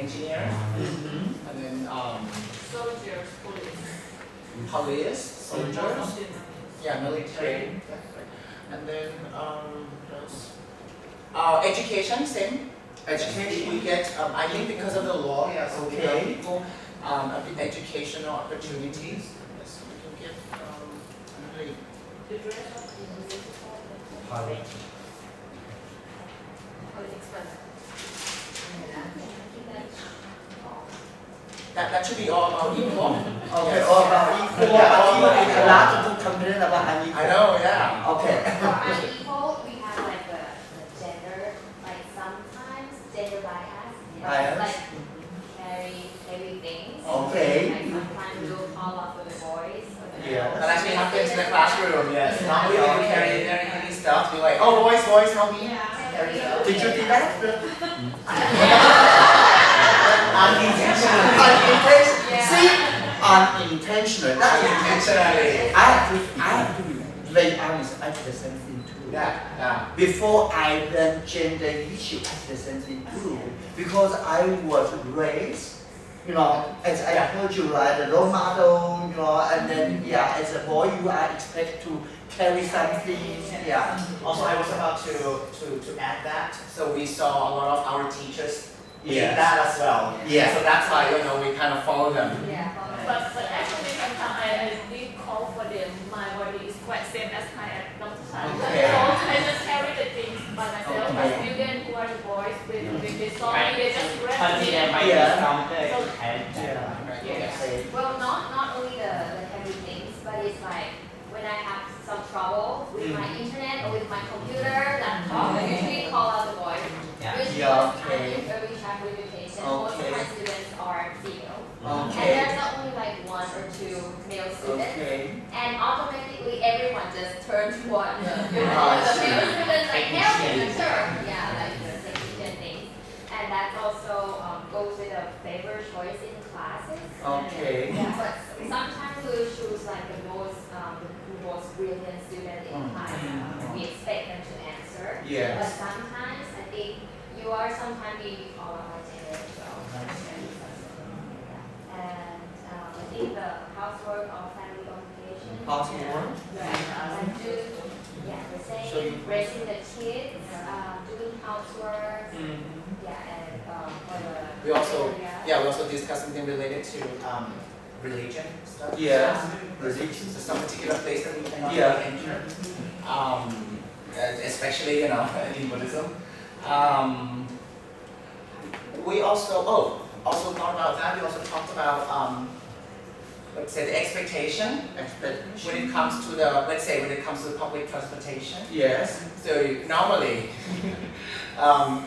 engineers, Mhm. and then soldiers, police. police, soldiers, yeah, military, Okay. and then what else? Education, same. Education. We get, I think because of the law, yes, we Okay. have people educational opportunities. Yes, we can get another. The dress of That should be all about equal. Okay, Yes. all about equal. Yeah, But all you about are equal. allowed to do complaint about unequal. I know, yeah. Okay. For unequal, we have like the gender, like sometimes gender bias. Bias. Like carry things. Okay. Like sometimes we'll call out for the boys. Or the Yeah. girls. That actually happens in the classroom, yes. Normally when you carry very heavy stuff, you're like, oh boys, help me. Carry stuff. Did you do that? Unintentional. Yeah. See? Unintentional. That is Intentionally. I have to be very honest. I did the same thing too. Yeah. Before I learned gender issue, I did the same thing too. Because I was raised, as I told you, right, the role model, and then, as a boy, you are expected to carry something, Also, I was about to add that. So we saw a lot of our teachers did Yes. that as well. Yeah. So that's why, we kind of follow them. Yeah. But actually sometimes I did call for them. My body is quite same as my Dr. Chang. Okay. So I just carry the things by myself. But Okay. students who are the boys, when they saw me, they just บาง grab ที me. ไป Yeah. ซ้อมเลยแทน Okay. Well, not only the heavy things, but it's like when I have some trouble with my internet or with my computer, laptop, I usually call out the voice. Usually Yeah, okay. every child limitation, most of my students are female. And Okay. there's not only like one or two male students. Okay. And automatically everyone just turns to one. The I see. male students like help the term. Yeah, like the technician things. And that also goes with a favor choice in classes. Okay. Yeah, but sometimes we'll choose like the most brilliant student in class. We expect them to answer. Yes. But sometimes I think you are sometimes being called out by gender as well. And I think the housework or family communication. Housework? Right. The same. So you- Raising the kids, doing housework. Mhm. Yeah, and for the We also, area. we also discussed something related to religion stuff. Yeah. Religion. So some particular place that we cannot Yeah. enter. Especially, in Buddhism. We also thought about that. We also talked about, let's say the expectation when it comes to the public transportation. Yes. So normally,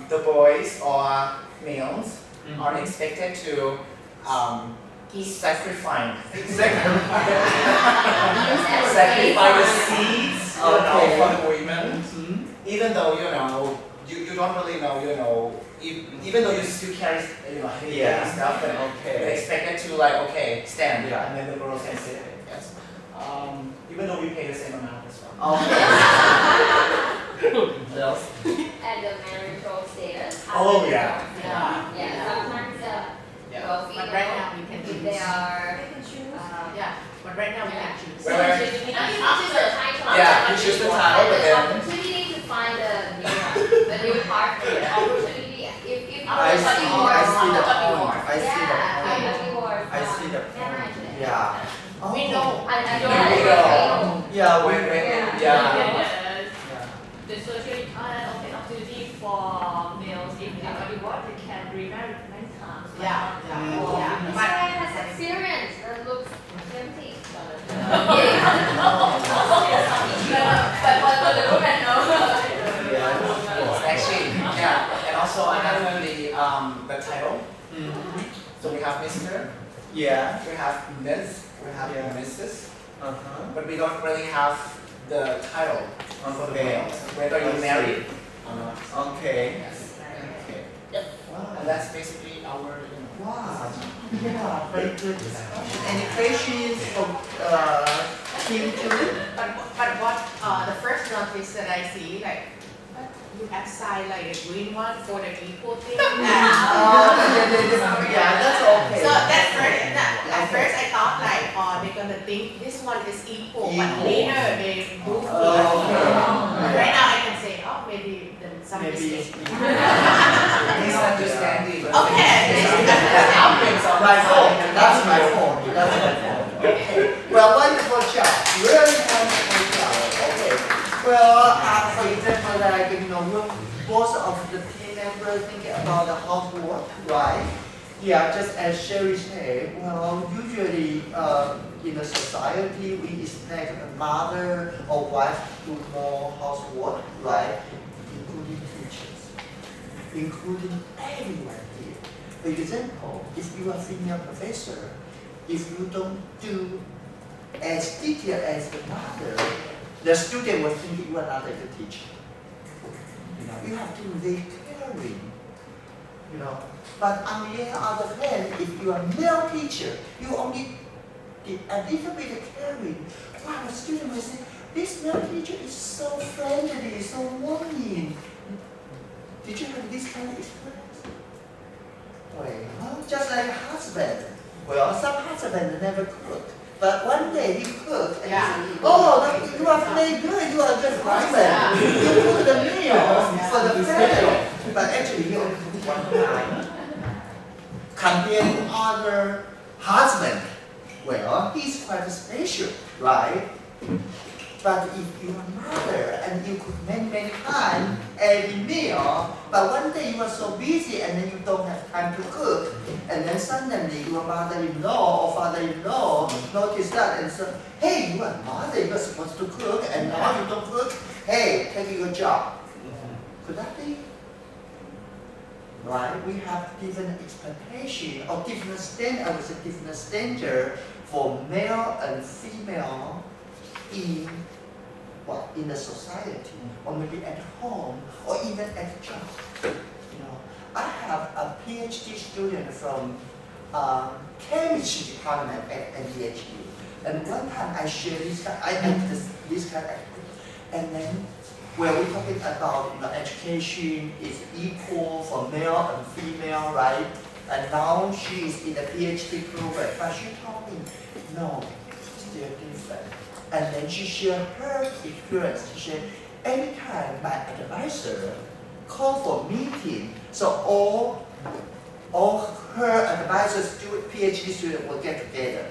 the boys or males are expected to sacrifice the seeds for the women. Even though you don't really know, even though you still carry heavy stuff, but you're expected to stand and then the girls can sit. Yes. Even though we pay the same amount as well. And the marital status. Oh yeah. Sometimes well, But right now we can if choose. they are But right now we can choose. you choose the title. Yeah, you choose the title, but And the then opportunity to find the new partner. The opportunity if I see the point. I see the point. I see the point. Yeah. We know. Yeah, The social opportunity for males if they are divorced, they can remarry many times. This guy has experience that looks tempting. But the woman knows. Actually, and also another the title. So we have Mr. Yeah. We have Ms. We have Mrs. But we don't really have the title for the males, whether you're married or not. Okay. Yes. Okay. Yep. And that's basically our. Wow. Yeah, very good discussion. Any questions from Team 2? But what the first notice that I see you have signed a green one for the equal thing. Yeah, that's okay. So at first I thought they're gonna think this one is equal, but later they move Right now I can say, maybe some mistake. Misunderstanding. Okay. My fault. That's my fault. Okay. Well, wonderful job. Really wonderful job. Okay. Well, for example, most of the team members think about the housework, right? Yeah, just as Sherry said, well, usually in a society, we expect a mother or wife to do more housework, right? Including teachers, including everyone here. For example, if you are a female professor, if you don't do as detailed as the mother, the student will think you are not a good teacher. You have to be very caring. But on the other hand, if you are a male teacher, you only did a little bit of caring. Wow, the student will say, this male teacher is so friendly, so warming. Did you have this kind of experience? Well, just like a husband. Well, some husbands never cook. But one day he cooked and he said, you are very good, you are a good husband. You cook the meal for the family. But actually he only cooked one time. Compared to other husband, well, he's quite special, right? But if you're a mother and you cook many times every meal, but one day you are so busy and then you don't have time to cook, and then suddenly your mother-in-law or father-in-law notice that and say, hey, you are a mother, you are supposed to cook, and now you don't cook, hey, take your job. Could that be? Right? We have different expectation or different standard for male and female in the society, or maybe at home, or even at job. I have a PhD student from chemistry department at NDHU, and one time I shared this kind of activity, and then we're talking about education is equal for male and female, right? And now she is in the PhD program, but she told me, no, still different. And then she shared her experience. She said, every time my advisor called for meeting, so all her advisors, PhD students will get together.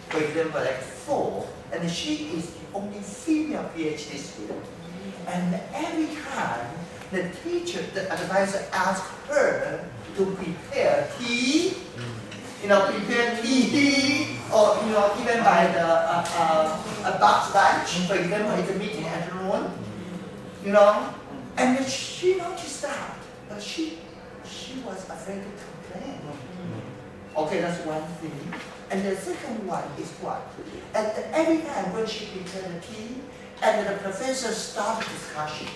For example, like 4, and she is the only female PhD student. And every time the advisor asked her to prepare tea, prepare tea, or even by a box lunch, for example, in the meeting at noon, and then she noticed that, but she was afraid to complain. Okay, that's one thing. And the second one is what? And every time when she prepared the tea, and the professor started discussion.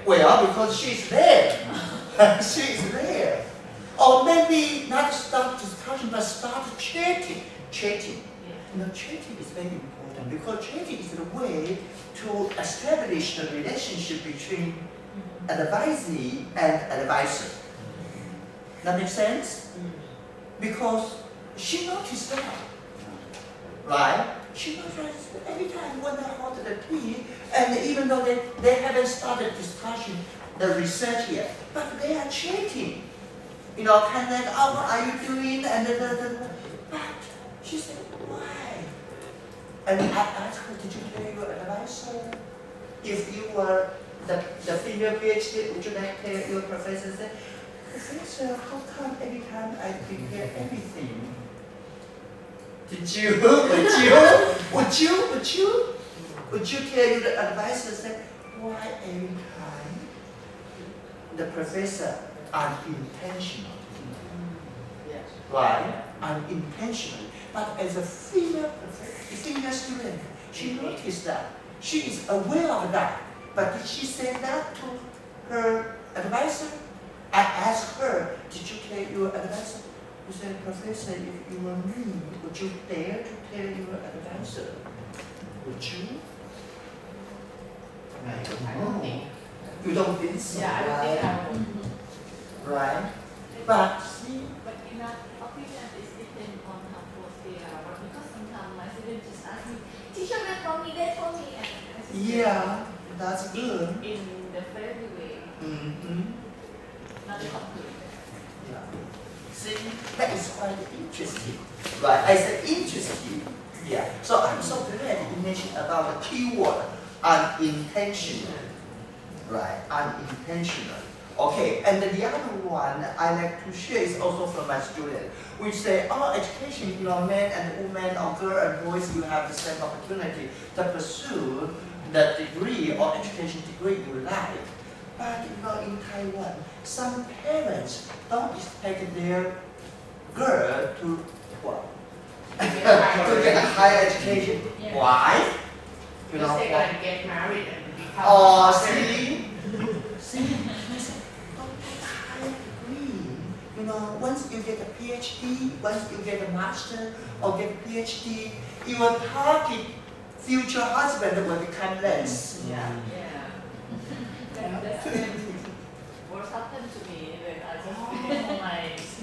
Well, because she's there. She's there. Or maybe not start discussion, but start chatting. Chatting. You know, chatting is very important because chatting is the way to establish the relationship between advisee and advisor. That makes sense? Because she noticed that. Right? She noticed that every time when they hold the tea, and even though they haven't started discussion, the research yet, but they are chatting. You know, kind of like, oh, what are you doing? And but she said, why? And I asked her, did you tell your advisor? If you were the female PhD, would you like to tell your professor? Say, Professor, how come every time I prepare everything? Did you? Would you tell your advisor? Say, why every time? The professor unintentional. Yes. Right? Unintentional. But as a female student, she noticed that. She is aware of that. But did she say that to her advisor? I asked her, did you tell your advisor? She said, Professor, if you were me, would you dare to tell your advisor? Would you? I don't know. You don't think so, Yeah, I right? don't think I would. Right? But see, But in our opinion, it's depends on how close they are. But because sometimes my students just ask me, teacher, they told me. And I just say, yeah, that's good. in the friendly way, Mm-hmm. not complete. Yeah. See, that is quite interesting. Right, I said interesting. Yeah. So I'm so glad you mentioned about the keyword unintentional. Right, unintentional. Okay, and the other one I like to share is also from my student. We say, oh, education, you know, men and women, or girl and boys, you have the same opportunity to pursue the degree or education degree you like. But you know, in Taiwan, some parents don't expect their girl to what? To get a higher education. Yeah. Why? You know, Because they're going to get married and become oh, parents. see, I said, don't get a higher degree. You know, once you get a PhD, once you get a master or get a PhD, your target future husband will become less. Yeah. That's what happened to me when I was doing my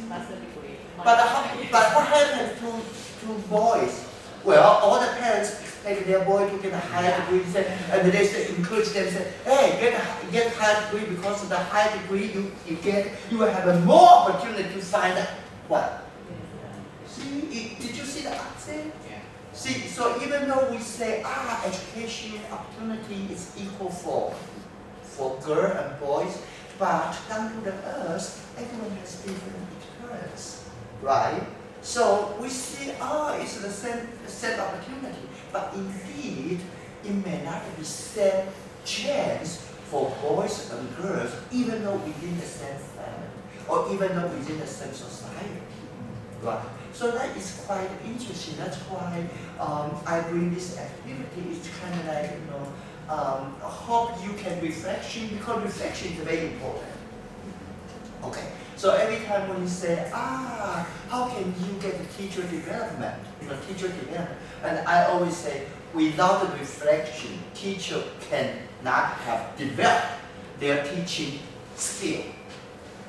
master degree. But what happens to boys? Well, all the parents expect their boy to get a higher degree, and they say, encourage them, say, hey, get a higher degree because of the higher degree you get, you will have a more opportunity to find what? See, did you see the accent? Yeah. See, so even though we say, education opportunity is equal for girl and boys, but down to the earth, everyone has different experience, right? So we see, it's the same opportunity, but indeed, it may not be the same chance for boys and girls, even though within the same family, or even though within the same society, right? So that is quite interesting. That's why I bring this activity. It's kind of like, you know, hope you can reflection, because reflection is very important. Okay. So every time when you say, how can you get the teacher development? You know, teacher development. And I always say, without the reflection, teacher cannot have developed their teaching skill.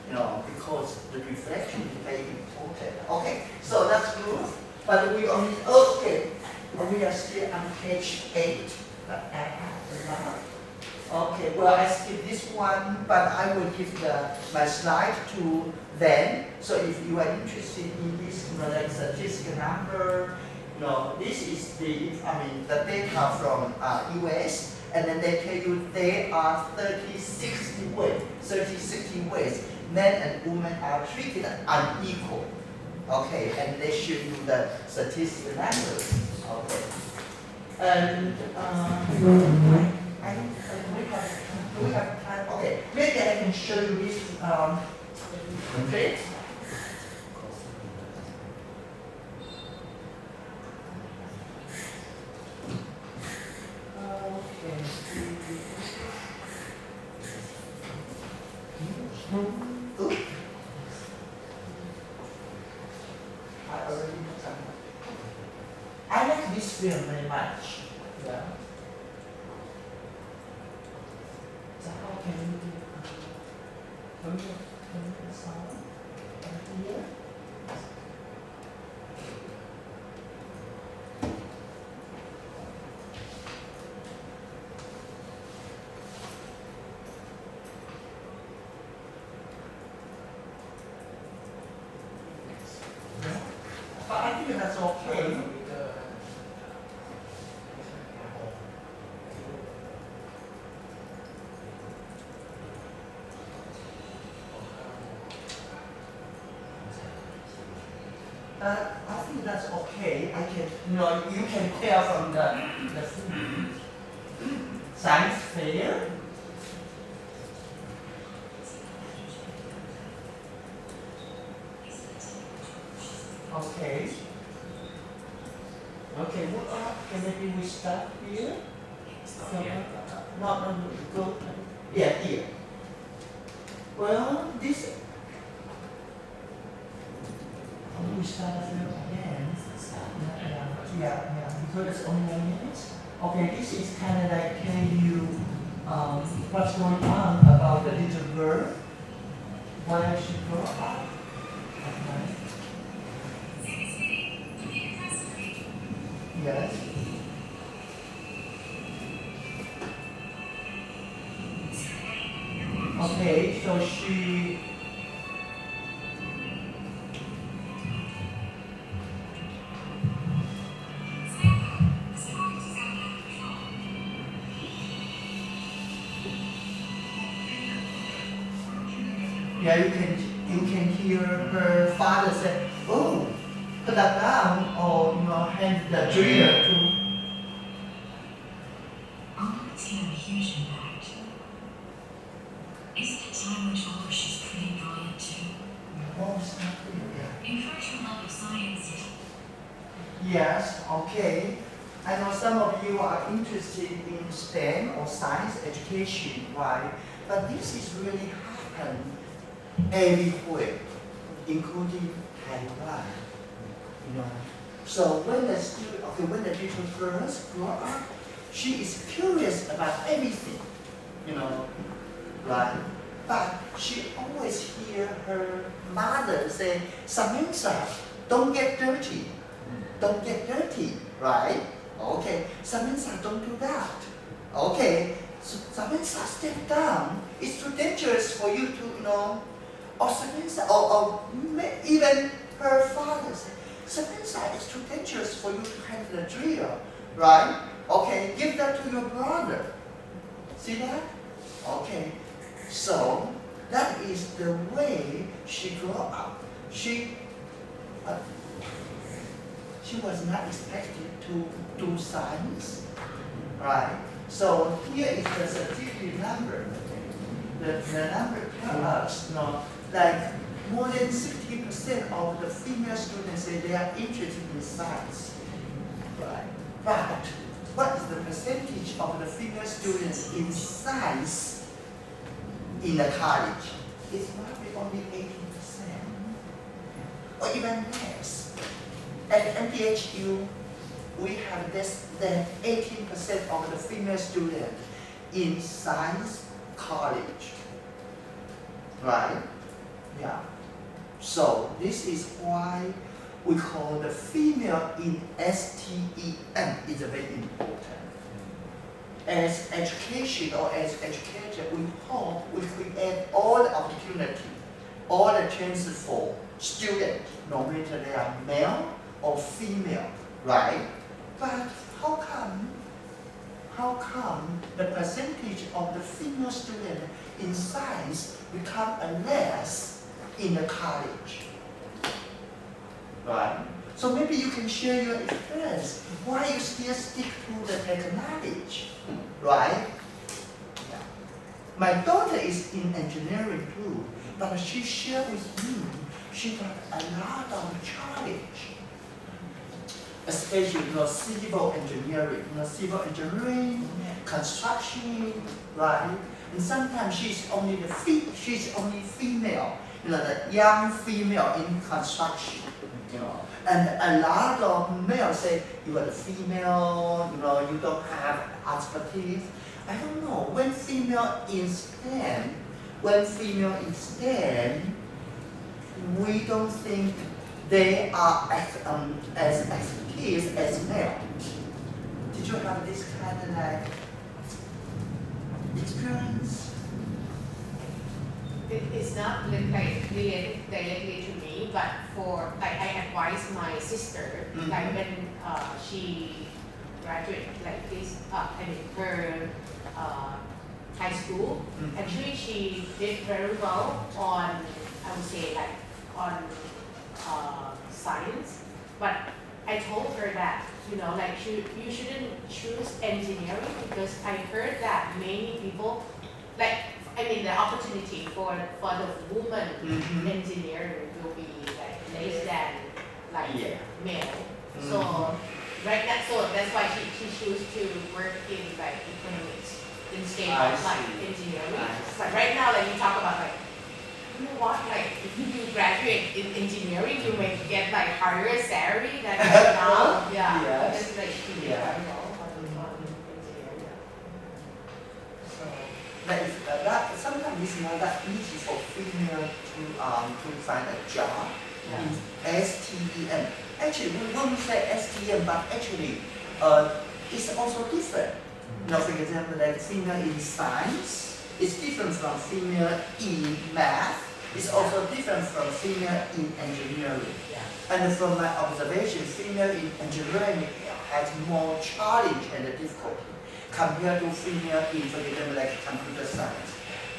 You know, because the reflection is very important. Okay, so that's good. But we only, we are still on page 8. But I have a lot. Okay, well, I skip this one, but I will give my slide to them. So if you are interested in this, you know, like statistical number, you know, this is the data from US, and then they tell you there are 60 ways men and women are treated unequal. Okay, and they show you the statistical numbers. Okay. And we have time. Okay, maybe I can show you this plate. Okay. Ooh. I already know something. I like this film very much. Yeah. So how can we do? Can we do the sound here? Yeah. But I think that's okay. I think that's okay. I can, you can tell from the science fair. Okay. Okay, okay, maybe we start here. No, go. Yeah, here. Well, this. We start again. Yeah, because it's only 1 minute. Okay, this is kind of like tell you what's going on about the little girl. Why she grew up. Okay. Yes. Okay, so she. Yeah, you can hear her father say, "Oh, put that down," or hand the driller to. It's got a huge impact. Isn't it time we told her she's pretty brilliant too? Oh, it's not clear. Encourage her love of science. Yes, okay. I know some of you are interested in STEM or science education, right? But this is really happened everywhere, including Taiwan. So when the little girls grow up, she is curious about everything, right? But she always hear her mother say, "Samantha, don't get dirty. Don't get dirty," right? Okay, Samantha, don't do that. Okay, so Samantha, step down. It's too dangerous for you to, or Samantha, or even her father said, "Samantha, it's too dangerous for you to handle the drill, right? Okay, give that to your brother." See that? Okay, so that is the way she grew up. She was not expected to do science, right? So here is the certificate number. The number tells us, like more than 60% of the female students say they are interested in science, right? But what is the percentage of the female students in science in the college? It's probably only 18%, or even less. At NDHU, we have less than 18% of the female students in science college, right? Yeah. So this is why we call the female in STEM is very important. As education or as educator, we hope we create all the opportunity, all the chances for students, no matter they are male or female, right? But how come the percentage of the female student in science become less in the college, right? So maybe you can share your experience, why you still stick to the technology, right? Yeah. My daughter is in engineering too, but she shared with me she got a lot of challenge, especially civil engineering, civil engineering, construction, right? And sometimes she's only female, the young female in construction, And a lot of males say you are the female, you don't have expertise. I don't know. When female is STEM, we don't think they are as expertise as male. Did you have this kind of experience? It's not related directly to me, but I advise my sister, like when she graduated like this, her high school, actually she did very well on, I would say on science, but I told her that, you shouldn't choose engineering because I heard that many people, the opportunity for the woman engineer will be less than male. So that's why she chose to work in economics instead of engineering. But right now you talk about you know what, if you graduate in engineering, you may get higher salary than right now. Yeah. Yes. Because she did very well on engineering. Sometimes it's not that easy for female to find a job in STEM. Actually, we won't say STEM, but actually, it's also different. For example, female in science is different from female in math. It's also different from female in engineering. And from my observation, female in engineering has more challenge and difficulty compared to female in, for example, computer science.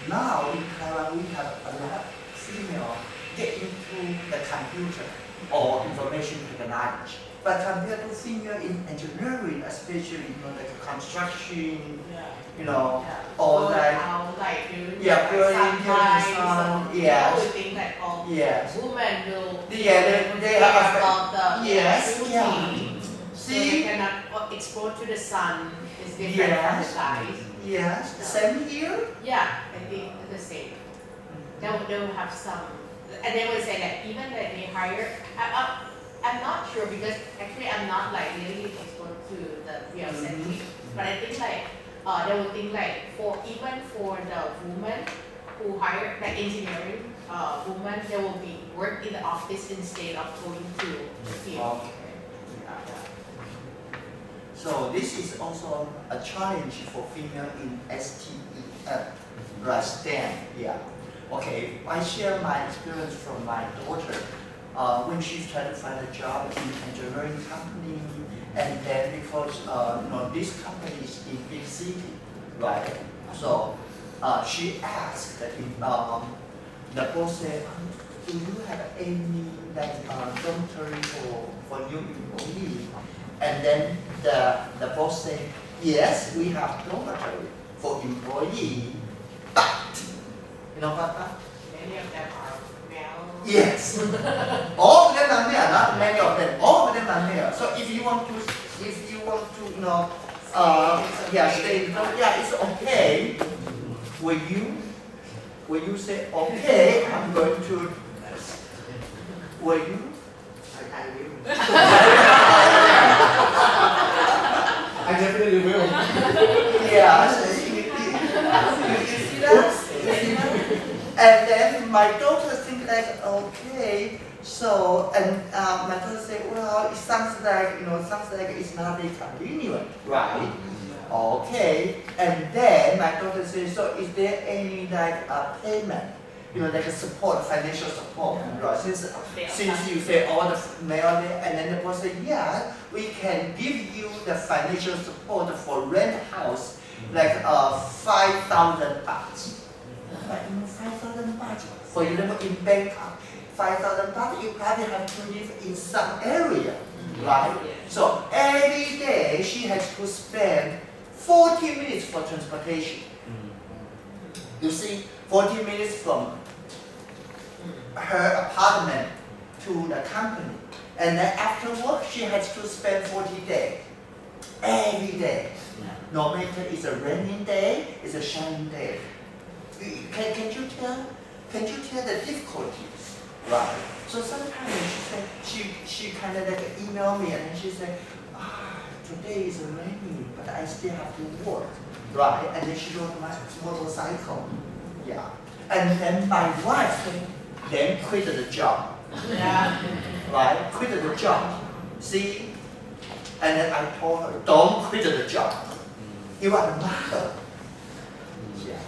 Now in Taiwan, we have a lot of female get into the computer or information technology. But compared to female in engineering, especially construction, all that, building design, yes, we think that all women will they have about the beauty. So they cannot expose to the sun. It's different from the guys. Yes, same here. Yeah, I think the same. They will have some, and they will say that even that they hire. I'm not sure because actually I'm not really exposed to the real setting, but I think they will think even for the women who hire engineering women, they will be work in the office instead of going to the field. Okay. So this is also a challenge for female in STEM, STEM. Okay, I share my experience from my daughter. When she's trying to find a job in engineering company, and then because this company is in big city, right? So she asked the boss said, do you have any dormitory for new employee? And then the boss said, yes, we have dormitory for employee, but you know what? Many of them are male. Yes. All of them are male, not many of them. All of them are male. So if you want to stay, it's okay. Will you say okay? I'm going to. Will you? I will. I definitely will. Yes. You see that? And then my daughter think okay. So my daughter say, well, it sounds like it's not very convenient, right? Okay. And then my daughter says, so is there any payment? A support, financial support, right? Since you say all the male there, and then the boss said, yeah, we can give you the financial support for rent house, 5,000 baht. 5,000 baht. For example, in Bangkok, 5,000 baht, you probably have to live in some area, right? So every day she has to spend 40 minutes for transportation. You see, 40 minutes from her apartment to the company. And then after work, she has to spend 40 days. Every day. No matter it's a raining day, it's a shining day. Can you tell the difficulties? Right. So sometimes she kind of like email me and she said, today is raining, but I still have to work. Right. And then she rode my motorcycle. Yeah. And then my wife then quit the job. Yeah. Right? Quit the job. See? And then I told her, don't quit the job. You are a mother. Yeah.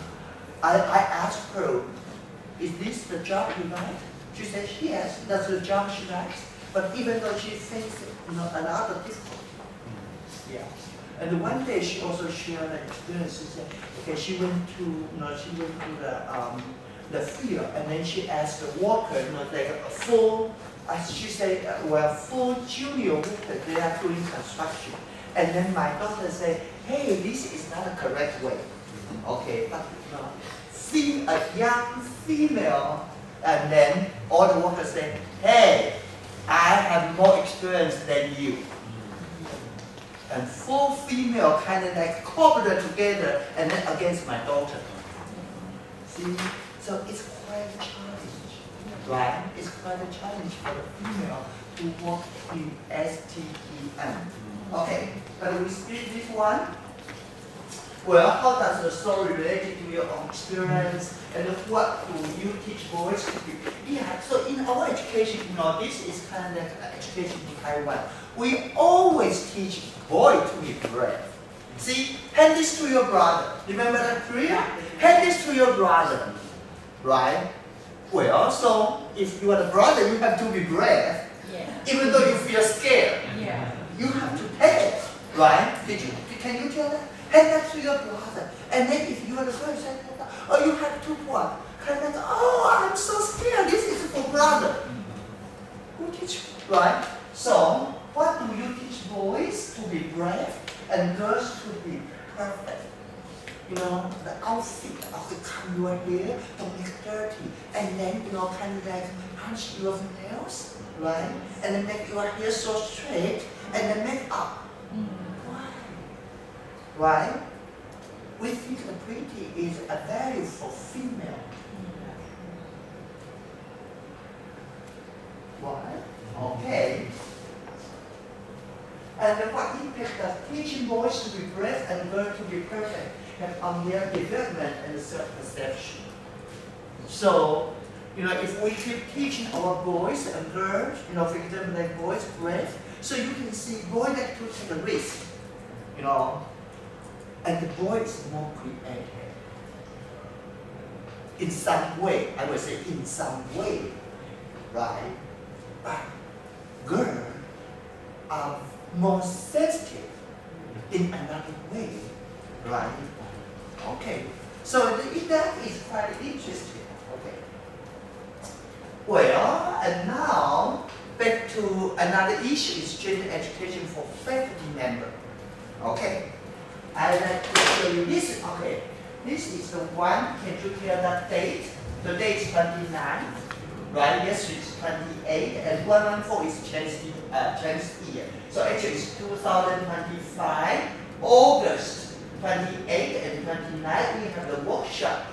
I asked her, is this the job you like? She said, yes, that's the job she likes. But even though she faced another difficulty. Yeah. And one day she also shared an experience. She said, okay, she went to the field, and then she asked the worker, like a full, she said, full junior worker, they are doing construction. And then my daughter said, hey, this is not the correct way. Okay, but a young female, and then all the workers say, hey, I have more experience than you. And full female kind of like cobbled together and then against my daughter. See? So it's quite a challenge, right? It's quite a challenge for the female to work in STEM. Okay, but we split this one. Well, how does the story relate to your own experience? And what do you teach boys to be? Yeah, so in our education, this is kind of like education in Taiwan. We always teach boys to be brave. See, hand this to your brother. Remember that drill? Hand this to your brother. Right? Well, so if you are the brother, you have to be brave. Yeah. Even though you feel scared. Yeah. You have to take it. Right? Can you tell that? Hand that to your brother. And then if you are the girl, you say, oh, you have to what? Kind of, oh, I'm so scared. This is for brother. Who teach you? Right? So, what do you teach boys to be brave and girls to be perfect? The outfit, come your hair, don't make dirty. And then, kind of like punch your nails, right? And then make your hair so straight, and then make up. Why? Right? We think the pretty is a value for female. Why? Okay. And what impact does teaching boys to be brave and girls to be perfect have on their development and self-perception? So, if we keep teaching our boys and girls, for example, like boys brave, so you can see boys like to take a risk, and the boy is more creative. In some way, I would say in some way, right? But girls are more sensitive in another way, right? Okay, so that is quite interesting. Okay. Well, and now back to another issue is gender education for faculty member. Okay, I'd like to show you this. Okay, this is the one. Can you tell that date? The date is 29, right? Yes, it's 28, and 114 is Chinese year. So actually it's 2025, August 28 and 29, we have the workshop.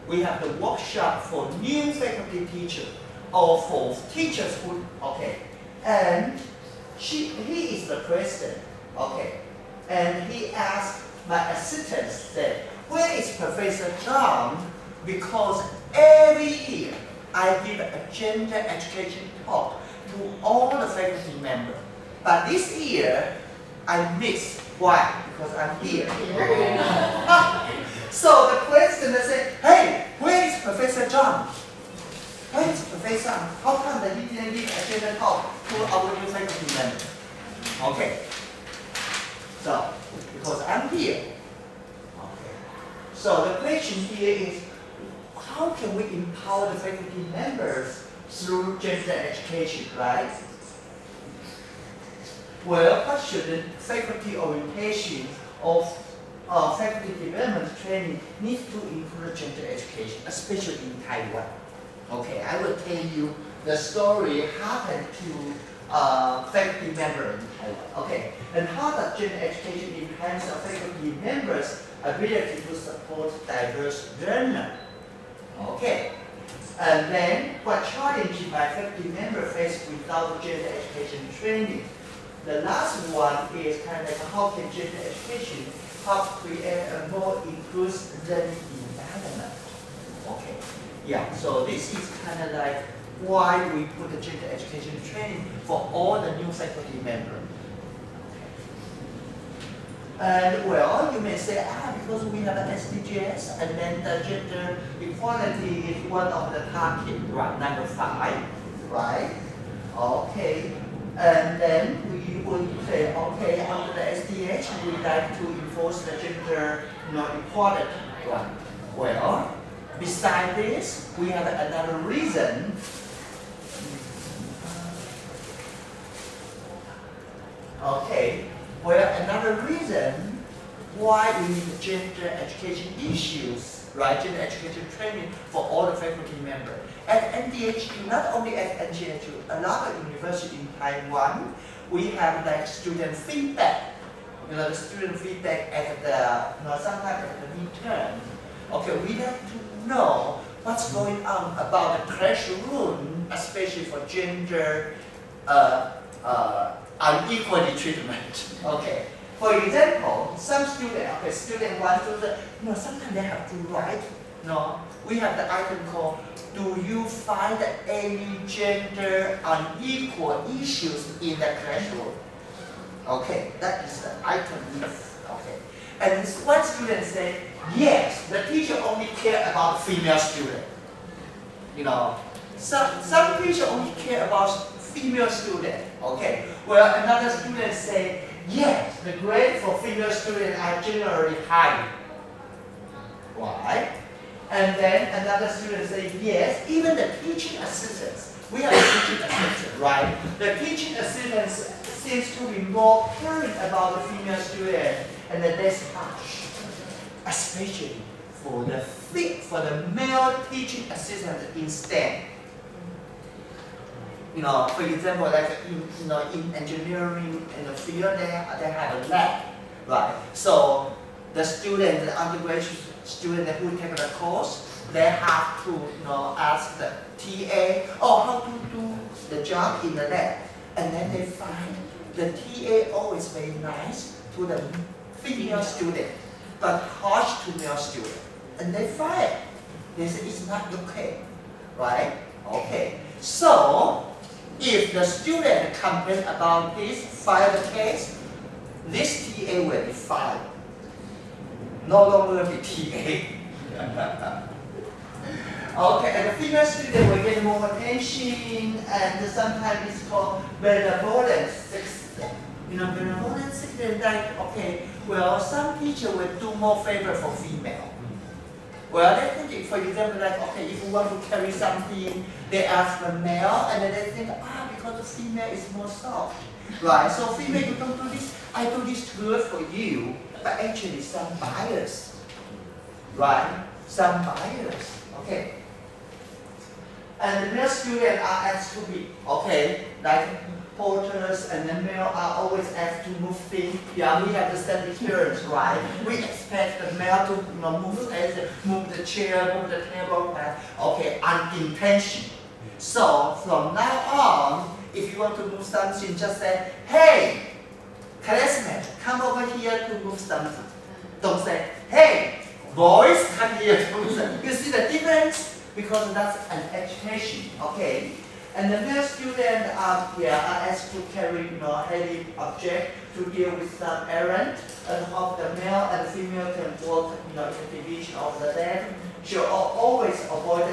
We have the workshop for new faculty teachers or for teachers who, okay. And he is the president, okay. And he asked my assistant, said, where is Professor Chang? Because every year I give a gender education talk to all the faculty members. But this year, I missed. Why? Because I'm here. So the president said, hey, where is Professor John? Where is Professor? How come that he didn't give a gender talk to our new faculty members? Okay. So, because I'm here. Okay. So the question here is, how can we empower the faculty members through gender education, right? Well, what should the faculty orientation of faculty development training needs to include gender education, especially in Taiwan. Okay, I will tell you the story happened to faculty member in Taiwan. Okay, and how does gender education enhance a faculty members' ability to support diverse learner? Okay, and then what challenges my faculty member face without gender education training? The last one is kind of like how can gender education help create a more inclusive learning environment? Okay, yeah, so this is kind of like why we put the gender education training for all the new faculty members. And well, you may say, because we have an SDGs, and then the gender equality is one of the targets, right? Number 5, right? Okay, and then we would say, okay, under the SDH, we like to enforce the gender equality, right? Well, besides this, we have another reason. Okay. Well, another reason why we need gender education issues, right? Gender education training for all the faculty members. At NDHU, not only at NDHU, a lot of universities in Taiwan, we have like student feedback. The student feedback at the, sometimes at the midterm. Okay, we like to know what's going on about the classroom, especially for gender unequally treatment. Okay. For example, some student want to, sometimes they have to write. We have the item called, do you find any gender unequal issues in the classroom? Okay, that is the item. Okay. And one student said, yes, the teacher only care about female student. Some teacher only care about female student. Okay. Well, another student say, yes, the grade for female students are generally high. Why? And then another student say, yes, even the teaching assistants. We have a teaching assistant, right? The teaching assistants seems to be more caring about the female student and less harsh, especially for the male teaching assistant instead. For example, like in engineering in the field, they have a lab, right? So the student, the undergraduate student who take the course, they have to ask the TA, how to do the job in the lab, and then they find the TA always very nice to the female student, but harsh to male student, and they fire. They say it's not okay, right? Okay, so. If the student complains about this, file the case, this TA will be fired. No longer be TA. Okay, and the female student will get more attention, and sometimes it's called benevolent system. Benevolent system, like, okay, well, some teacher will do more favor for female. Well, they think, for example, like, okay, if you want to carry something, they ask the male, and then they think, because the female is more soft, right? So female, you don't do this, I do this good for you, but actually some bias, right? Some bias, okay? And the male students are asked to be, okay, like porters and the male are always asked to move things. Yeah, we have the same experience, right? We expect the male to move the chair, move the table, right? Okay, unintentional. So from now on, if you want to move something, just say, hey, classmate, come over here to move something. Don't say, hey, boys, come here to move something. You see the difference? Because that's an education, okay? And the male students are asked to carry heavy object to deal with some errand, and how the male and the female can work in the division of the day. Should always avoid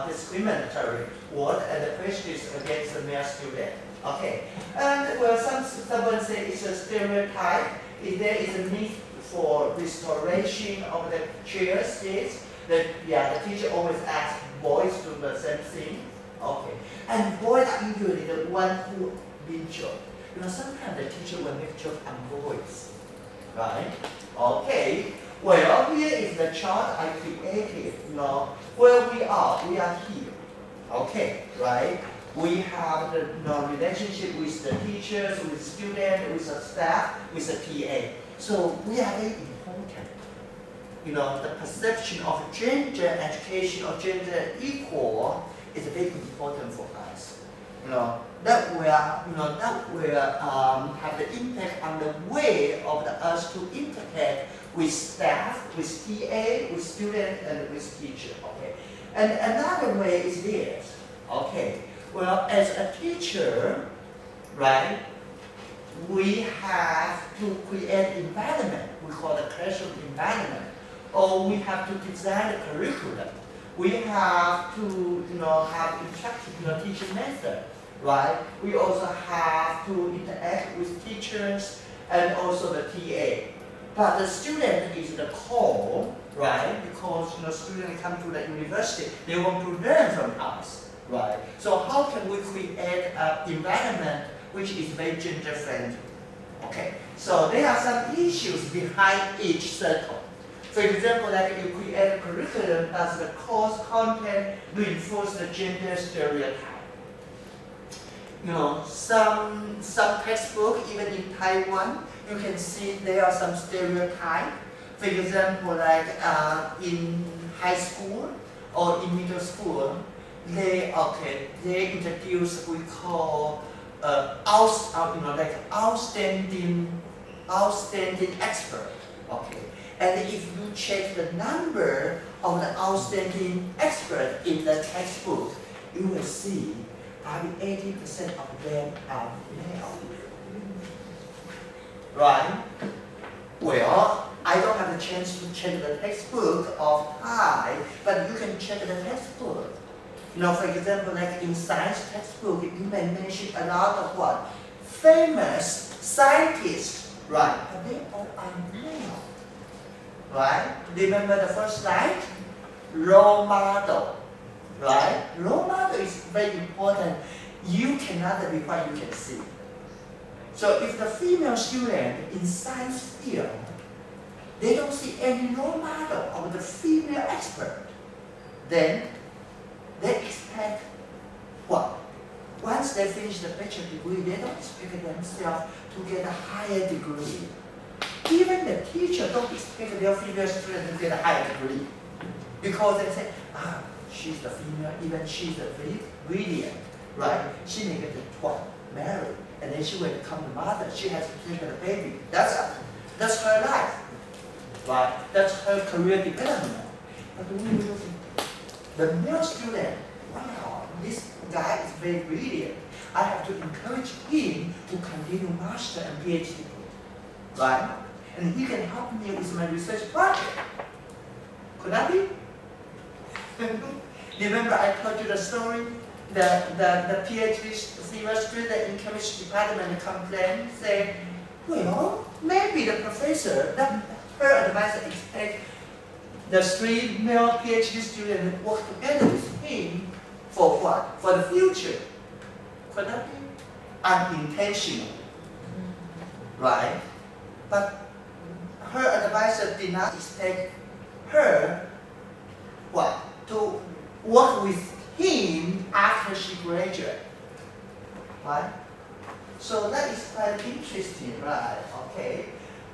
discriminatory word and the prejudice against the male student. Okay. And well, someone say it's a stereotype. If there is a need for restoration of the chair seats, the teacher always asks boys to do the same thing. Okay. And boys are usually the one who been joke. Sometimes the teacher will make joke on boys. right? Okay. Well, here is the chart I created. Where we are here. Okay, right? We have the relationship with the teachers, with students, with the staff, with the TA. So we are very important. The perception of gender education or gender equal is very important for us. That will have the impact on the way of us to interact with staff, with TA, with students, and with teacher. Okay. And another way is this. Okay. Well, as a teacher, right, we have to create environment. We call the classroom environment, or we have to design the curriculum. We have to, have instructional teaching method, right? We also have to interact with teachers and also the TA. But the student is the core, right? Because students come to the university, they want to learn from us, right? So how can we create an environment which is very gender friendly? Okay. So there are some issues behind each circle. For example, like you create a curriculum, does the course content reinforce the gender stereotype? Some textbook, even in Taiwan, you can see there are some stereotypes. For example, like in high school or in middle school, they introduce what we call outstanding expert. Okay. And if you check the number of the outstanding expert in the textbook, you will see probably 80% of them are male. Right? Well, I don't have the chance to check the textbook of Thai, but you can check the textbook. For example, like in science textbook, you may mention a lot of what? Famous scientists, right? But they all are male. Right? Remember the first slide? Role model. Right? Role model is very important. You cannot be what you can see. So if the female student in science field, they don't see any role model of the female expert, then they expect what? Once they finish the bachelor degree, they don't expect themselves to get a higher degree. Even the teacher don't expect their female student to get a higher degree. Because they say, she's the female, even she's very brilliant, right? She may get married, and then she will become the mother. She has to take the baby. That's her life, right? That's her career development. But when you look at the male student, wow, this guy is very brilliant. I have to encourage him to continue master and PhD, right? And he can help me with my research project. Could that be? Remember I told you the story? The PhD female student in chemistry department complained, saying, well, maybe the professor, her advisor expect the 3 male PhD students work together with him for what? For the future. Could that be? Unintentional. Right? But her advisor did not expect her what? To work with him after she graduated. Right? So that is quite interesting, right? Okay.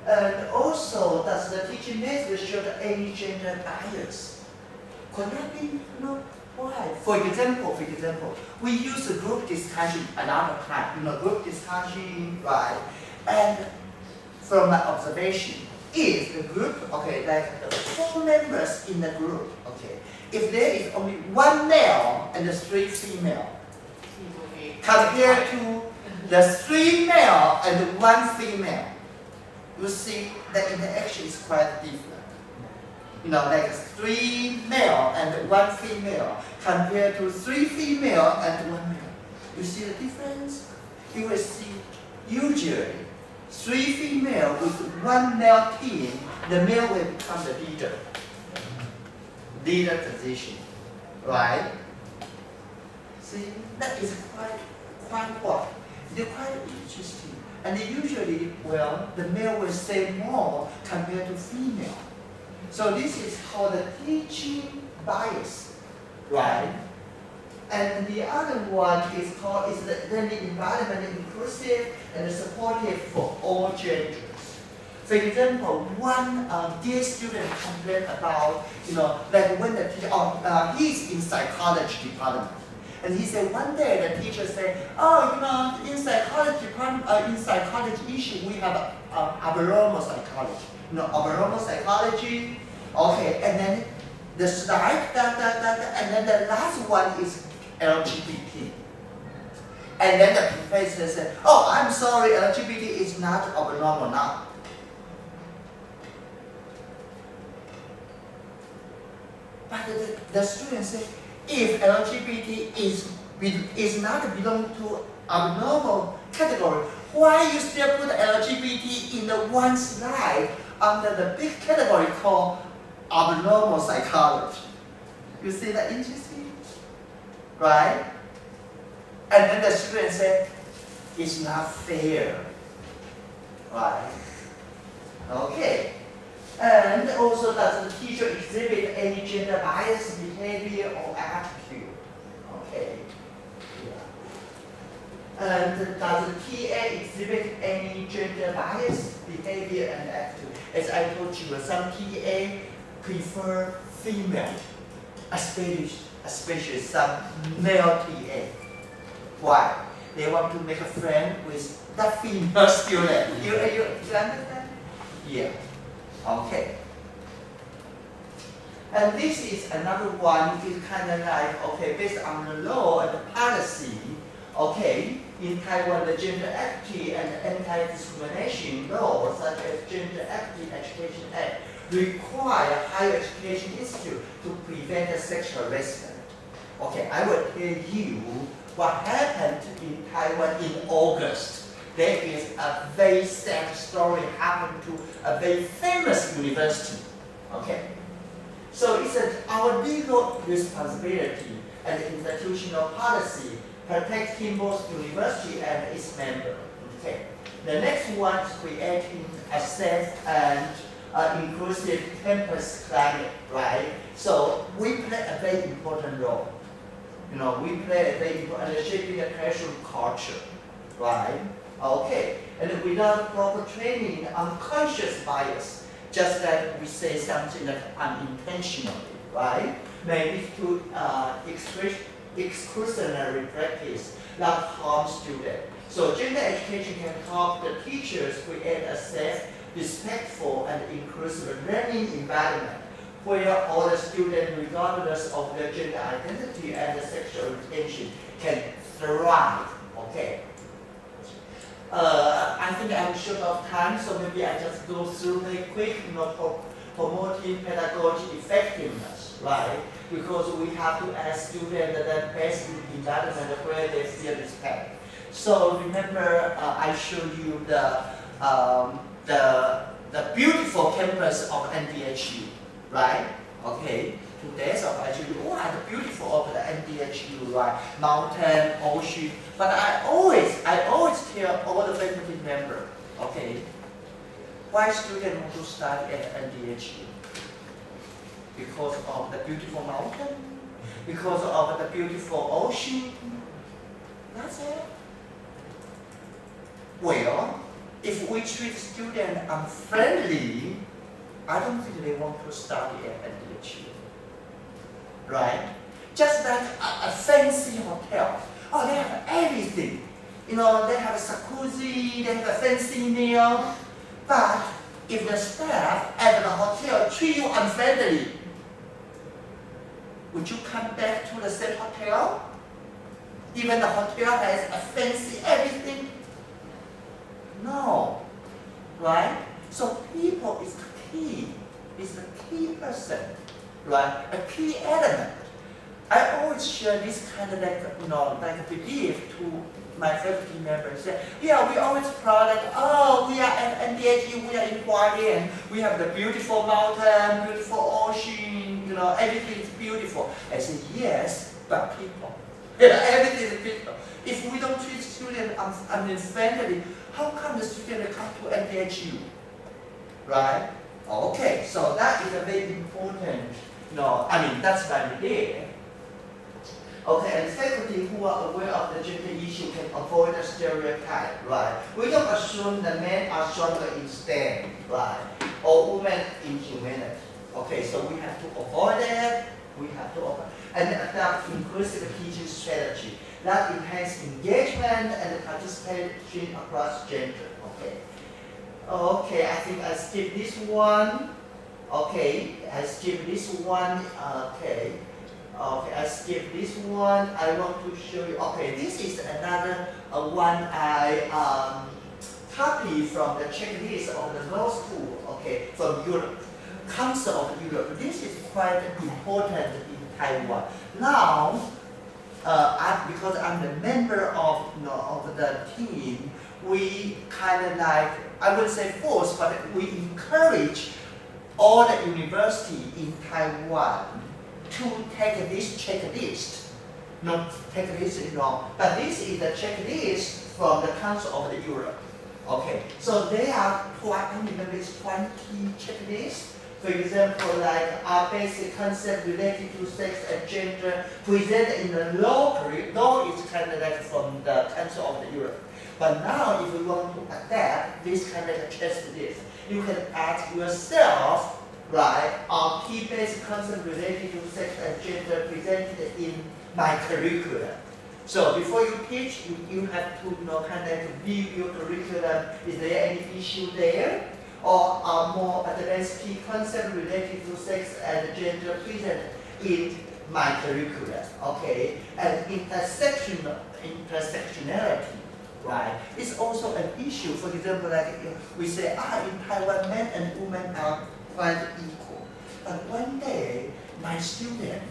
And also, does the teaching method show any gender bias? Could that be? No. Why? For example, we use a group discussion another time. Group discussion, right? And from my observation, if the group, okay, like the 4 members in the group, okay, if there is only 1 male and 3 female, compared to the 3 male and 1 female, you see the interaction is quite different. Like 3 male and 1 female compared to 3 female and 1 male. You see the difference? You will see usually 3 female with 1 male team, the male will become the leader position, right? See, that is quite what? They're quite interesting. And usually, well, the male will say more compared to female. So this is called the teaching bias, right? And the other one is called is the learning environment inclusive and supportive for all genders. For example, one dear student complained about, that when the teacher, he's in psychology department, and he said one day the teacher said, in psychology department, in psychology issue we have abnormal psychology, abnormal psychology. Okay, and then the slide, and then the last one is LGBT. And then the professor said, I'm sorry, LGBT is not abnormal now. But the student said, if LGBT is not belong to abnormal category, why you still put LGBT in the one slide under the big category called abnormal psychology? You see that interesting? Right? And then the student said, it's not fair. Right? Okay. And also, does the teacher exhibit any gender bias behavior or attitude? Okay. Yeah. And does the TA exhibit any gender bias behavior and attitude? As I told you, some TA prefer female, especially some male TA. Why? They want to make a friend with the female student. You understand? Yeah. Okay. And this is another one, it's kind of like, okay, based on the law and the policy, okay, in Taiwan, the Gender Equity and Anti-Discrimination Law, such as Gender Equity Education Act, require higher education institute to prevent sexual harassment. Okay, I will tell you what happened in Taiwan in August. There is a very sad story happened to a very famous university. Okay, so it's our legal responsibility and institutional policy protecting both university and its member. Okay, the next one is creating a safe and inclusive campus climate, right? So we play a very important role. We play a very important role in shaping the classroom culture, right? Okay, and without proper training, unconscious bias, just like we say something like unintentionally, right? May lead to exclusionary practice that harms students. So gender education can help the teachers create a safe, respectful, and inclusive learning environment where all the students, regardless of their gender identity and sexual orientation, can thrive. Okay. I think I'm short of time, so maybe I just go through very quick, for promoting pedagogy effectiveness, right? Because we have to ask students that best environment where they feel respect. So remember, I showed you the beautiful campus of NDHU, right? Okay. 2 days of I showed you, the beautiful of the NDHU, right? Mountain, ocean. But I always tell all the faculty members, okay, why students want to study at NDHU? Because of the beautiful mountain? Because of the beautiful ocean? That's it. Well, if we treat students unfriendly, I don't think they want to study at NDHU. Right? Just like a fancy hotel. They have everything. They have a jacuzzi, they have a fancy meal. But if the staff at the hotel treat you unfriendly, would you come back to the same hotel? Even the hotel has a fancy everything? No. Right? So people is the key. Is the key person. Right? A key element. I always share this kind of like belief to my faculty members. We always proud that, we are at NDHU, we are in Hualien, we have the beautiful mountain, beautiful ocean, everything is beautiful. I say, yes, but people. Everything is people. If we don't treat students unfriendly, How come the student come to NDHU? Right? Okay, so that is a very important, that's by the day. Okay, and faculty who are aware of the gender issue can avoid the stereotype, right? We don't assume that men are stronger in STEM, right? Or women in humanity. Okay, so we have to avoid that. And adopt inclusive teaching strategy that enhance engagement and participation across gender. Okay, I think I skipped this one. Okay, I skipped this one. Okay, I skipped this one. I want to show you. Okay, this is another one I copied from the checklist of the law school. Okay, from Europe, Council of Europe. This is quite important in Taiwan. Now, because I'm the member of the team, we kind of like, I wouldn't say force, but we encourage all the university in Taiwan to take this checklist. Not take this wrong, but this is the checklist from the Council of the Europe. Okay, so there are 20 checklists. For example, like our basic concept related to sex and gender presented in the law is kind of like from the Council of the Europe. But now, if you want to adapt this kind of checklist, you can ask yourself, right, our key basic concept related to sex and gender presented in my curriculum. So before you teach, you have to kind of view your curriculum. Is there any issue there? Or are more advanced key concepts related to sex and gender present in my curriculum? Okay, and intersectionality, right? It's also an issue. For example, like we say, in Taiwan, men and women are quite equal. But one day, my student,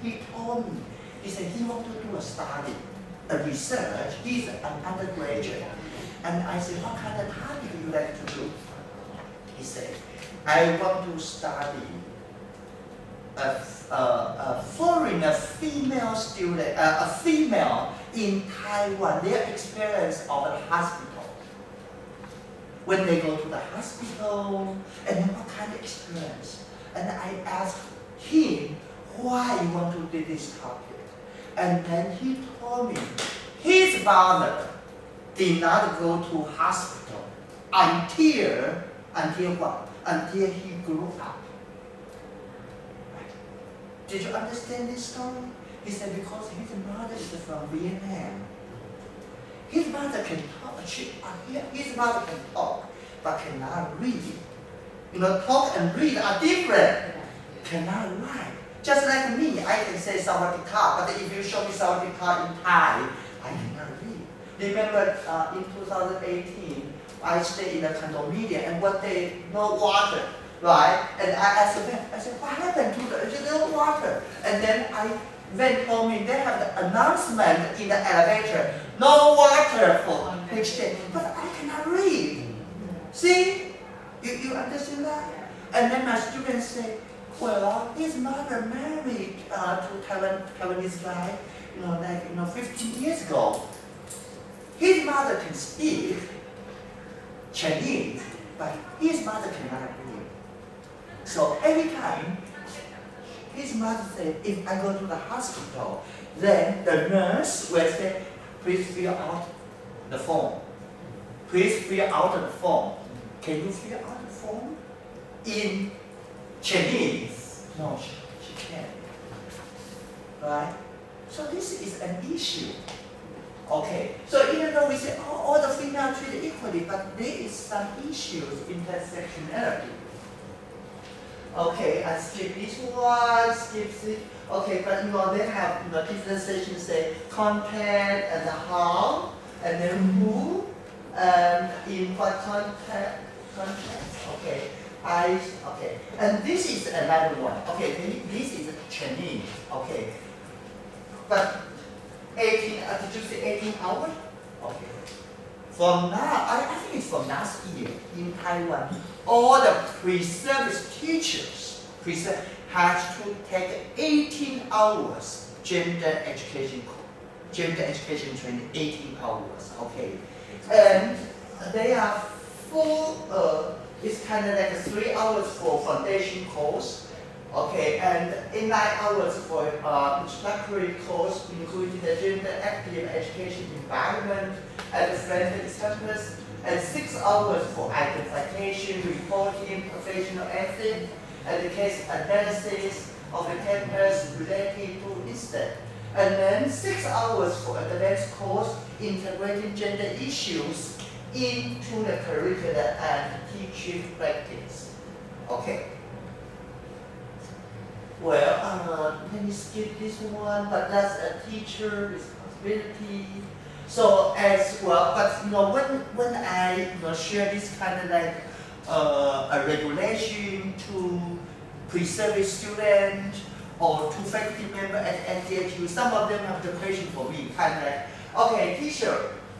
he told me, he said he wanted to do a study, a research. He's an undergraduate. And I said, what kind of study do you like to do? He said, I want to study a foreigner female student, a female in Taiwan, their experience of a hospital. When they go to the hospital, and then what kind of experience? And I asked him why he want to do this topic. And then he told me his father did not go to hospital until what? Until he grew up. Did you understand this story? He said because his mother is from Vietnam. His mother can talk. His mother can talk, but cannot read. Talk and read are different. Cannot write. Just like me, I can say Sawadika, but if you show me Sawadika in Thai, I cannot read. Remember, in 2018, I stayed in a condominium, and one day, no water, right? And I asked them, I said, what happened to the no water? And then I went home, and they have the announcement in the elevator, no water for which day. But I cannot read. See? You understand that? And then my students say, well, his mother married to Taiwanese guy, 15 years ago. His mother can speak Chinese, but his mother cannot read. So every time, his mother said, if I go to the hospital, then the nurse will say, please fill out the form. Please fill out the form. Can you fill out the form in Chinese? No, she can't. Right? So this is an issue. Okay, so even though we say, all the females treated equally, but there is some issues, intersectionality. Okay, I skip this one, skip this. Okay, but they have different sections, say content and how, and then who, and in what context. Okay, okay, and this is another one. Okay, this is Chinese. Okay, but 18. Did you say 18 hours? Okay. From now, I think it's from last year in Taiwan, all the pre-service teachers have to take 18 hours gender education training, 18 hours. Okay. And they are full, it's kind of like 3 hours for foundation course, okay, and 9 hours for introductory course, including the gender active education environment and the friendly campus, and 6 hours for identification, reporting, professional ethics, and the case analysis of the campus related to incident. And then 6 hours for advanced course integrating gender issues into the curriculum and teaching practice. Okay. Well, let me skip this one, but that's a teacher responsibility. So as well, but when I share this kind of like a regulation to pre-service student or to faculty member at NDHU, some of them have the question for me, kind of like, okay, teacher,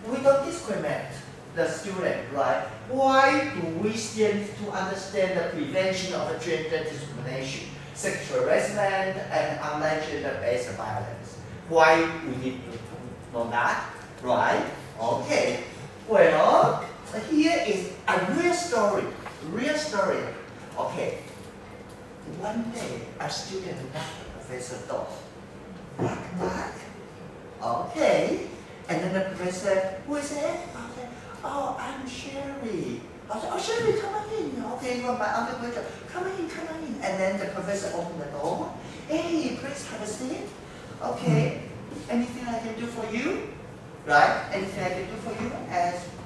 we don't discriminate the student, right? Why do we still need to understand the prevention of gender discrimination, sexual harassment, and online gender-based violence? Why we need to know that, right? Okay. Well, here is a real story. Okay. One day, a student knocked the professor's door. Knock. Okay. And then the professor said, who is it? Okay. Oh, I'm Sherry. I said, oh, Sherry, come on in. Okay, you are my undergraduate. Come on in. And then the professor opened the door. Hey, please have a seat. Okay. Anything I can do for you? Right? Anything I can do for you?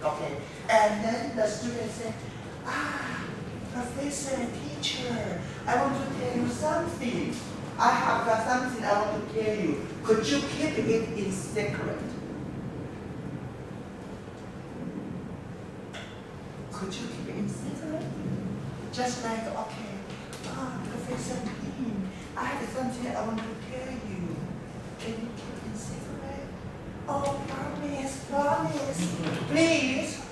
Okay. And then the student said, Professor, teacher, I want to tell you something. I have got something I want to tell you. Could you keep it in secret? Could you keep it in secret? Just like, okay, Professor Dean, I have something I want to tell you. Can you keep it in secret? Oh, promise. Please.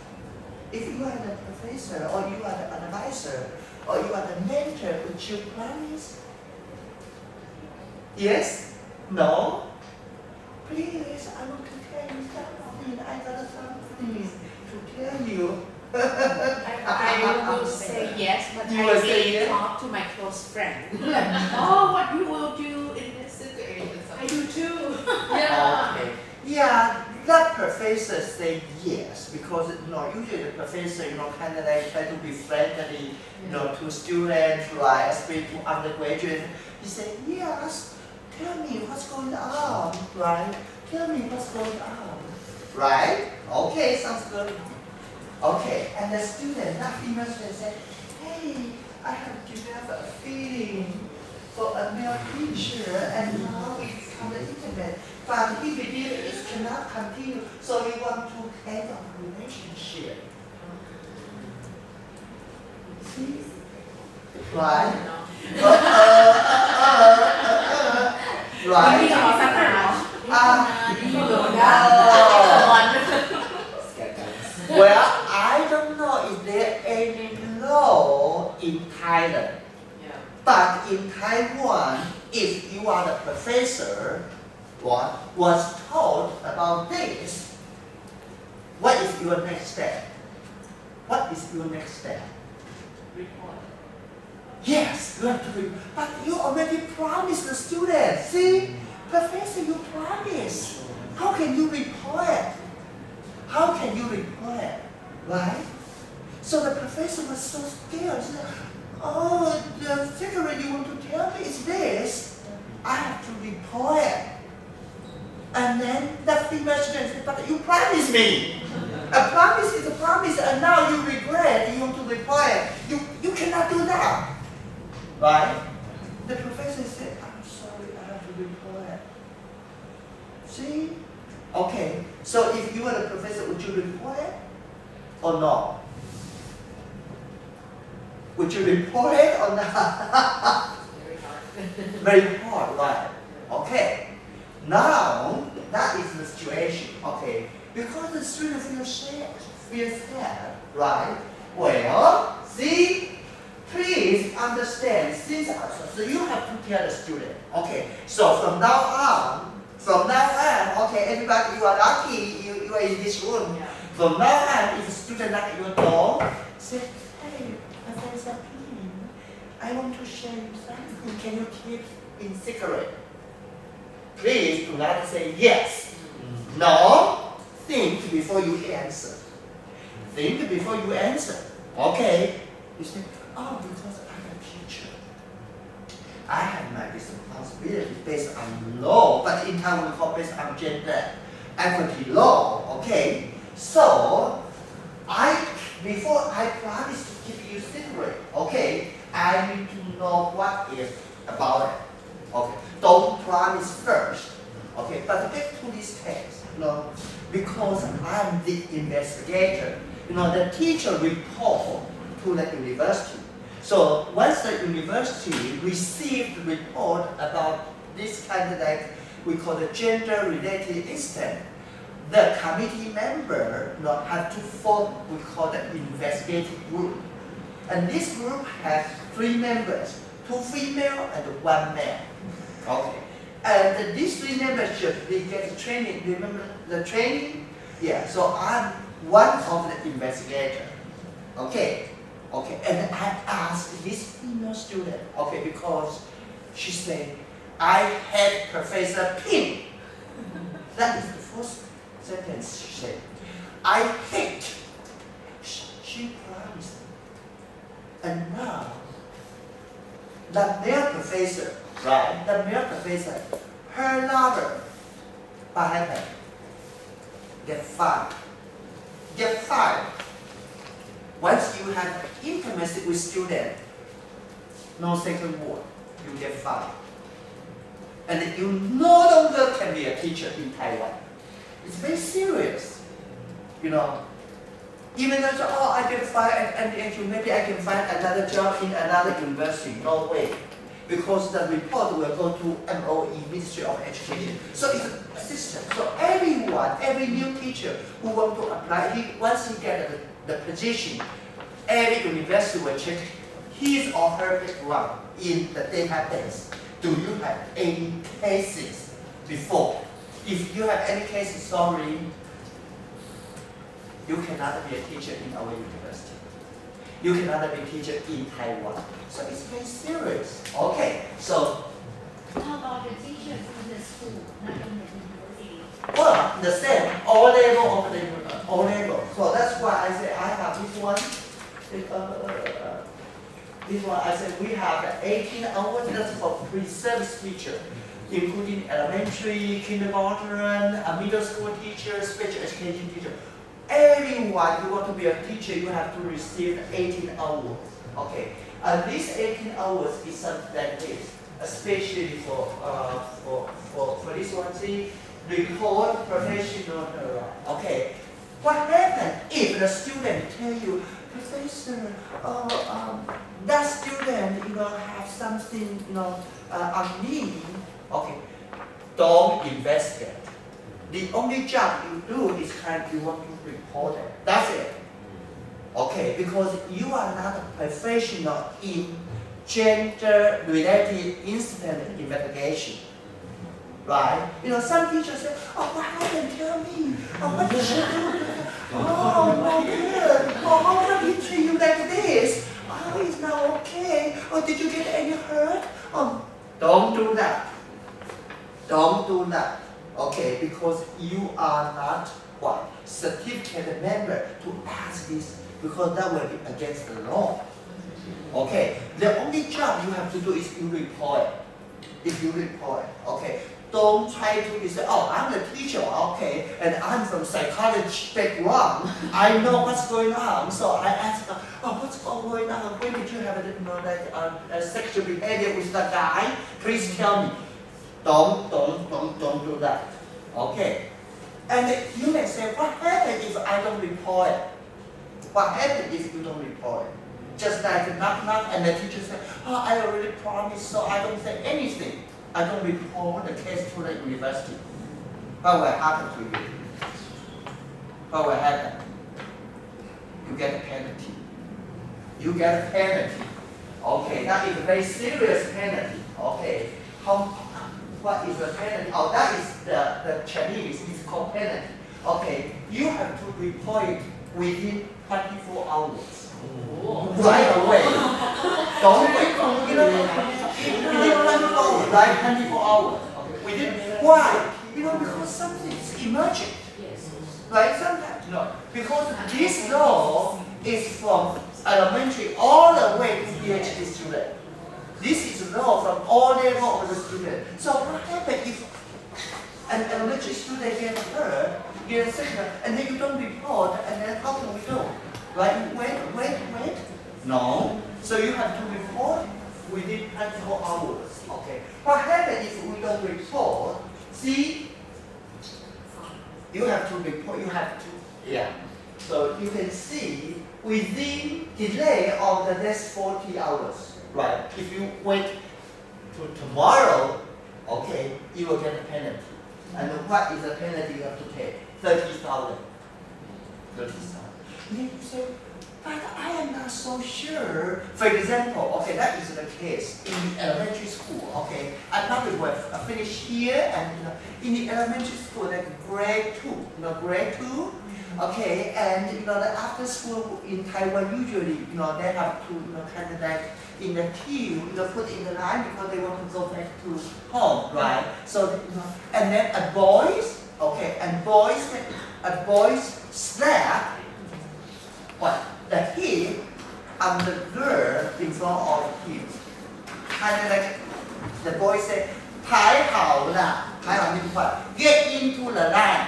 If you are the professor, or you are the advisor, or you are the mentor, would you promise? Yes? No? Please, I want to tell you something. I got something to tell you. I will say yes, but You I will say will yes? talk to my close friend. Oh, what you will do in this situation? I do too. Yeah. Okay. Yeah, that professor said yes, because usually the professor kind of like try to be friendly to students, right, especially to undergraduates. He said, yes, tell me what's going on, right? Tell me what's going on, right? Okay, sounds good. Okay, and the student, that female student said, hey, I have developed a feeling for a male teacher, and now it's on the internet. But he believes it cannot continue, so we want to end our relationship. See? Right? Right? Well, I don't know if there any law in Thailand. But in Taiwan, if you are the professor, was told about this, what is your next step? What is your next step? Report. Yes, you have to report. But you already promised the student. See, professor, you promised. How can you report? How can you report? Right? So the professor was so scared. He said, oh, the secret you want to tell me is this. I have to report. And then the female student said, but you promised me. A promise is a promise, and now you regret, you want to report. You cannot do that. Right? The professor said, I'm sorry, I have to report. See? Okay, so if you were the professor, would you report or not? Would you report it or not? Very hard, right? Okay. Now, that is the situation, okay? Because the student feels sad, right? Well, see, please understand, so you have to tell the student, okay? So from now on, okay, everybody, you are lucky, you are in this room. So now if a student knock at your door, say, hey, Professor P, I want to share you something. Can you keep in secret? Please do not say yes. No. Think before you answer. Think before you answer. Okay. You say, oh, because I'm a teacher. I have my responsibility based on law, but in Taiwan we call based on gender equity law. Okay. So, before I promise to keep you secret, okay, I need to know what is about it. Okay. Don't promise first. Okay. But back to this case, because I'm the investigator, the teacher report to the university. So once the university received the report about this kind of we call the gender-related incident, the committee member have to form we call the investigative group. And this group has 3 members, 2 female and 1 male. Okay. And these 3 members should get training. Remember the training? Yeah, so I'm one of the investigators. Okay. Okay, and I asked this female student, okay, because she said, I hate Professor Pin. That is the first sentence she said. I hate. She promised. And now, the male professor, right, the male professor, her lover, what happened? Get fired. Get fired. Once you have intimacy with student, no second word, you get fired. And you no longer can be a teacher in Taiwan. It's very serious. Even though, I get fired at NDHU, maybe I can find another job in another university. No way. Because the report will go to MOE, Ministry of Education. So it's a system. So everyone, every new teacher who wants to apply, once he gets the position, every university will check his or her background in the database. Do you have any cases before? If you have any cases, sorry, you cannot be a teacher in our university. You cannot be a teacher in Taiwan. So it's very serious. Okay, so. How about the teachers in the school, not in the university? Well, the same, all level. So that's why I say I have this one. This one I said we have 18 hours. That's for pre-service teacher, including elementary, kindergarten, a middle school teacher, special education teacher. Everyone who want to be a teacher, you have to receive 18 hours. Okay, and these 18 hours is something like this, especially for this one. See, report professional. Okay, what happens if the student tell you, Professor, that student, have something, on me? Okay, don't investigate. The only job you do is you want to report it. That's it. Okay, because you are not a professional in gender-related incident investigation. Right? Some teachers say, what happened? Tell me. What did you do? No good. How come he treat you like this? It's not okay. Did you get any hurt? Don't do that. Don't do that. Okay, because you are not certificate member to ask this, because that will be against the law. Okay, the only job you have to do is you report. If you report, okay, don't try to say, I'm the teacher, okay, and I'm from psychology background. I know what's going on, so I ask, what's going on? When did you have a sexual behavior with that guy? Please tell me. Don't do that. Okay. And you may say, what happens if I don't report it? What happens if you don't report it? Just like knock, and the teacher says, I already promised, so I don't say anything. I don't report the case to the university. What will happen to you? What will happen? You get a penalty. You get a penalty. Okay, that is a very serious penalty. Okay. What is the penalty? That is the Chinese. It's called penalty. okay, you have to report it within 24 hours. Right away. Don't wait. Within 24 hours, right? 24 hours. Okay. Within, why? Because something is emerging. Right? Sometimes, no. Because this law is from elementary all the way to PhD student. This is law from all level of the student. So what happens if an elementary student gets hurt, gets sick, and then you don't report, and then how can we do? Right? Wait. No. So you have to report within 24 hours. Okay. What happens if we don't report? See, you have to report. You have to, yeah. So you can see within delay of the next 40 hours. Right. If you wait to tomorrow, okay, you will get a penalty. And what is the penalty you have to pay? 30,000. 30,000. Then you say, but I am not so sure. For example, okay, that is the case in the elementary school. Okay, I probably will finish here, and in the elementary school, like grade 2, grade 2. Okay, and the after school in Taiwan usually, they have to, kind of like in the queue, put in the line because they want to go back to home, right? So, and then a boys, okay, and boys slap what the hit on the girl in front of him. Kind of like the boy said, 排好了, 排好 means what? Get into the line.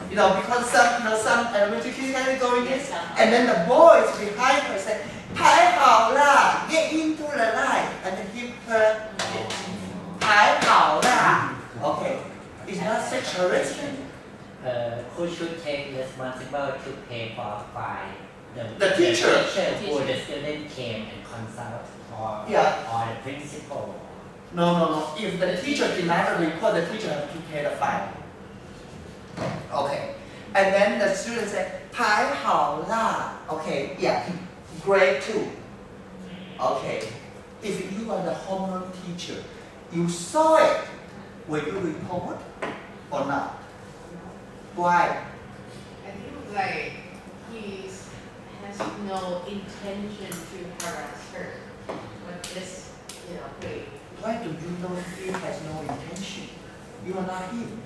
Because some elementary kids kind of going this, and then the boys behind her say, 排好了, get into the line, and then give her, 排好了. Okay, is that sexual harassment? Who should take responsible to pay for fine? The teacher. Or the student came and consult, or the principal. No. If the teacher did not report, the teacher has to pay the fine. Okay. And then the student said, 排好了. Okay, yeah. Grade 2. Okay. If you are the homeroom teacher, you saw it, will you report or not? Why? I think like he has no intention to harass her, but just play. Why do you know he has no intention? You are not him.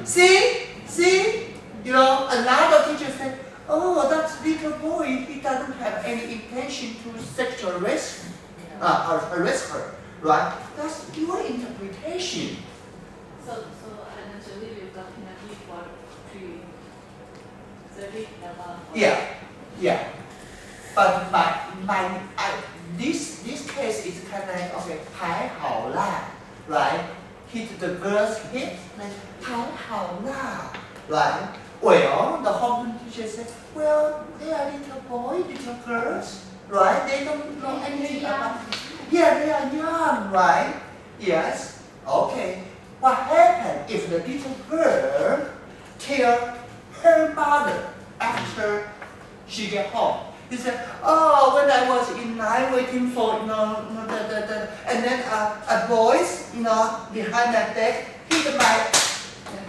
See? Another teacher said, oh, that little boy, he doesn't have any intention to sexual arrest her, right? That's your interpretation. So actually we're talking about 3 level. Yeah. But this case is kind of like, okay, 排好了, right? Hit the girl's hip, like 排好了, right? Well, the homeroom teacher said, well, they are little boys, little girls, right? They don't know anything about it. Yeah, they are young, right? Yes. Okay. What happened if the little girl tell her mother after she get home? He said, oh, when I was in line waiting for, and then a boys, behind my back, hit my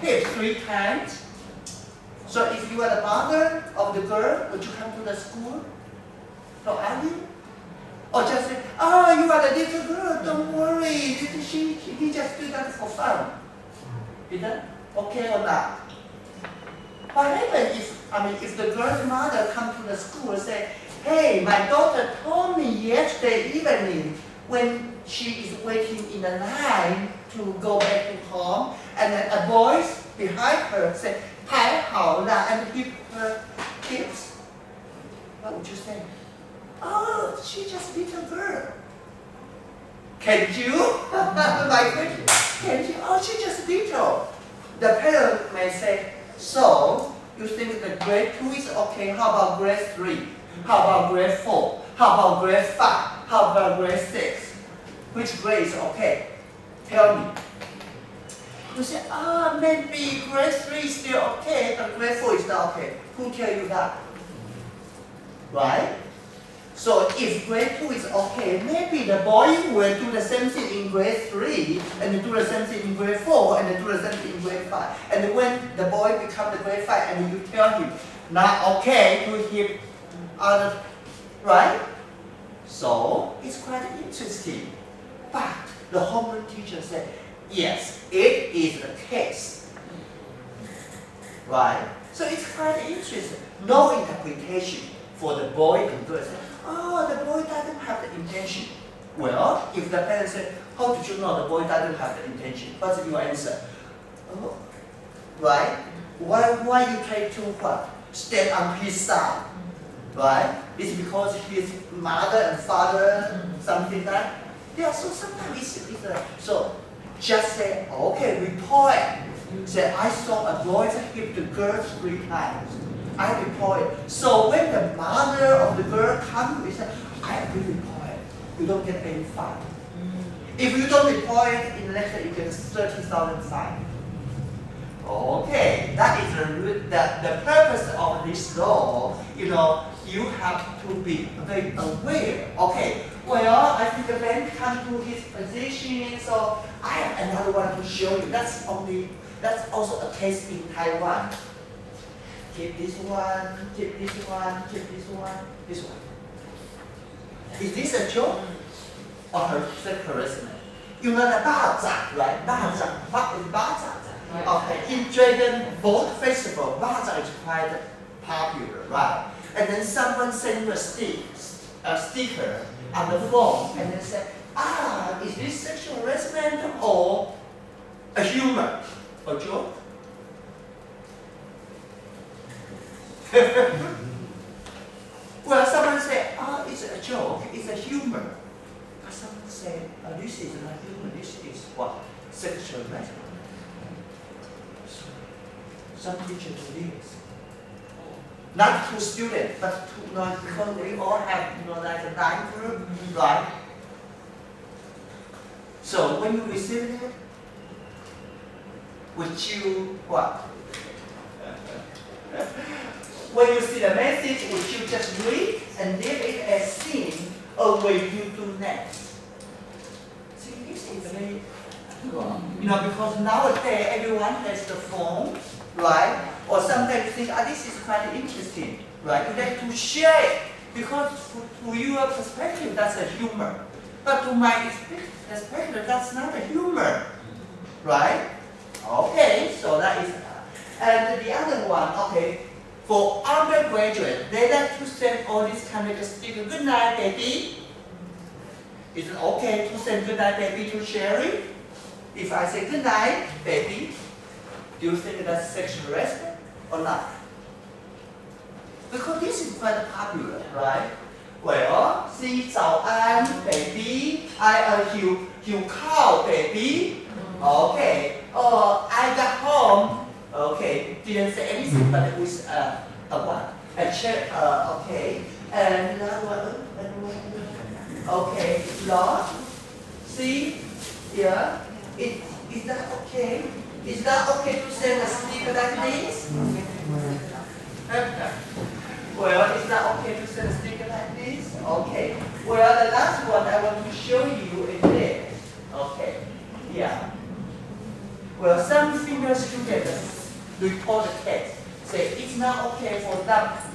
hip 3 times. So if you are the mother of the girl, would you come to the school? So are you? Or just say, oh, you are the little girl, don't worry, he just did that for fun. Is that okay or not? What happens if the girl's mother come to the school and say, hey, my daughter told me yesterday evening when she is waiting in the line to go back to home, and then a voice behind her say, 排好了, and give her tips. What would you say? Oh, she's just a little girl. Can you? My question. Can you? Oh, she's just little. The parent may say, so you think the grade 2 is okay? How about grade 3? How about grade 4? How about grade 5? How about grade 6? Which grade is okay? Tell me. You say, maybe grade 3 is still okay, but grade 4 is not okay. Who tell you that? Right? So if grade 2 is okay, maybe the boy will do the same thing in grade 3, and then do the same thing in grade 4, and then do the same thing in grade 5. And then when the boy becomes the grade 5, and you tell him, not okay to him, other, right? So it's quite interesting. But the homeroom teacher said, yes, it is the case. Right? So it's quite interesting. No interpretation for the boy and girl. Oh, the boy doesn't have the intention. Well, if the parents say, how did you know the boy doesn't have the intention? What's your answer? Oh, right? Why you try to what? Stand on his side? Right? It's because his mother and father, something like that. Yeah, so sometimes it's so just say, okay, report. Say, I saw a boy hit the girl 3 times. I report it. So when the mother of the girl comes, we say, I will report it. You don't get any fine. If you don't report it in the next day, you get 30,000 fine. Okay, that is the purpose of this law. You have to be very aware. Okay, well, I think the man come to his position, so I have another one to show you. That's also a case in Taiwan. Keep this one, keep this one, keep this one, this one. Is this a joke or her sexual harassment? You know the Bazar, right? Bazar. What is Bazar? Okay, in Dragon Boat Festival, Bazar is quite popular, right? And then someone sent you a sticker on the phone, and then said, is this sexual harassment or a humor, a joke? Well, someone said, it's a joke, it's a humor. But someone said, this is not humor, this is what? Sexual harassment. Some teachers do this. Not to students, but to because we all have like a 9 group, right? So when you receive it, would you what? When you see the message, would you just read and leave it as seen, or will you do next? See, this is very because nowadays everyone has the phone, right? Or sometimes you think, this is quite interesting, right? You like to share it because to your perspective, that's a humor. But to my perspective, that's not a humor, right? Okay, so that is, and the other one, okay, for undergraduate, they like to send all this kind of sticker, good night, baby. Is it okay to send good night, baby to Sherry? If I say good night, baby, do you think that's sexual harassment or not? Because this is quite popular, right? Well, see, 早安 baby, you call baby, okay. I got home, okay. Didn't say anything, but it was a what? A check, okay. And okay, Lord, see, yeah. Is that okay? Is that okay to send a sticker like this? Well, is that okay to send a sticker like this? Okay. Well, the last one I want to show you is this. Okay. Yeah. Well, some female students report the case. Say it's not okay for that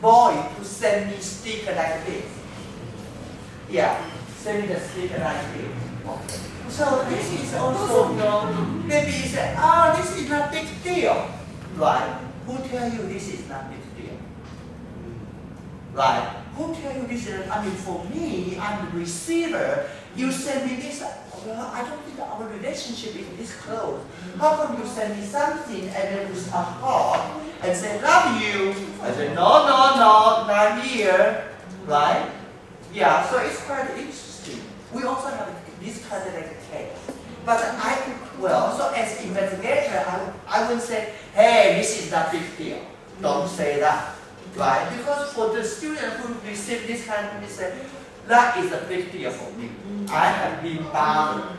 boy to send me sticker like this. Yeah. Send me the sticker like this. Okay. So this is also, maybe you say, this is not big deal, right? Who tell you this is not big deal? Right? Who tell you this is, for me, I'm the receiver, you send me this, well, I don't think our relationship is this close. How come you send me something and then with a heart and say, love you? I say, no, not here, right? Yeah, so it's quite interesting. We also have this kind of case. But so as investigator, I would say, hey, this is not big deal. Don't say that, right? Because for the student who receive this kind of message, that is a big deal for me. I have been bothered.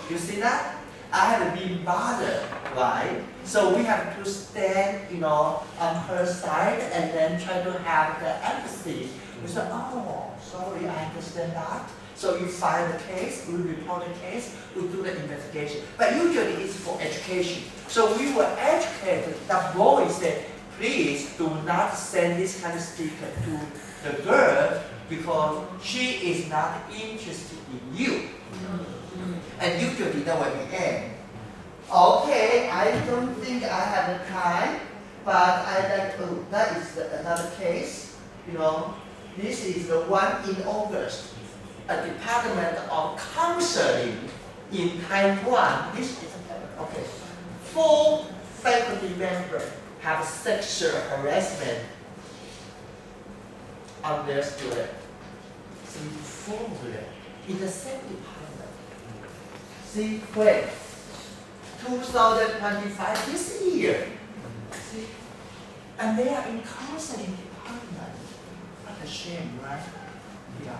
You see that? I have been bothered, right? So we have to stand, on her side and then try to have the empathy You say, oh, sorry, I understand that. So you file the case, we report the case, we do the investigation. But usually it's for education. So we will educate the boys that please do not send this kind of sticker to the girl because she is not interested in you. And usually that will be end. Okay, I don't think I have the time, but that is another case. You know, this is the one in August. A department of counseling in Taiwan. This is okay. 4 faculty members have sexual harassment on their student. See, 4 in the same department. See, when 2025 this year. See, and they are in counseling department. What a shame, right? Yeah.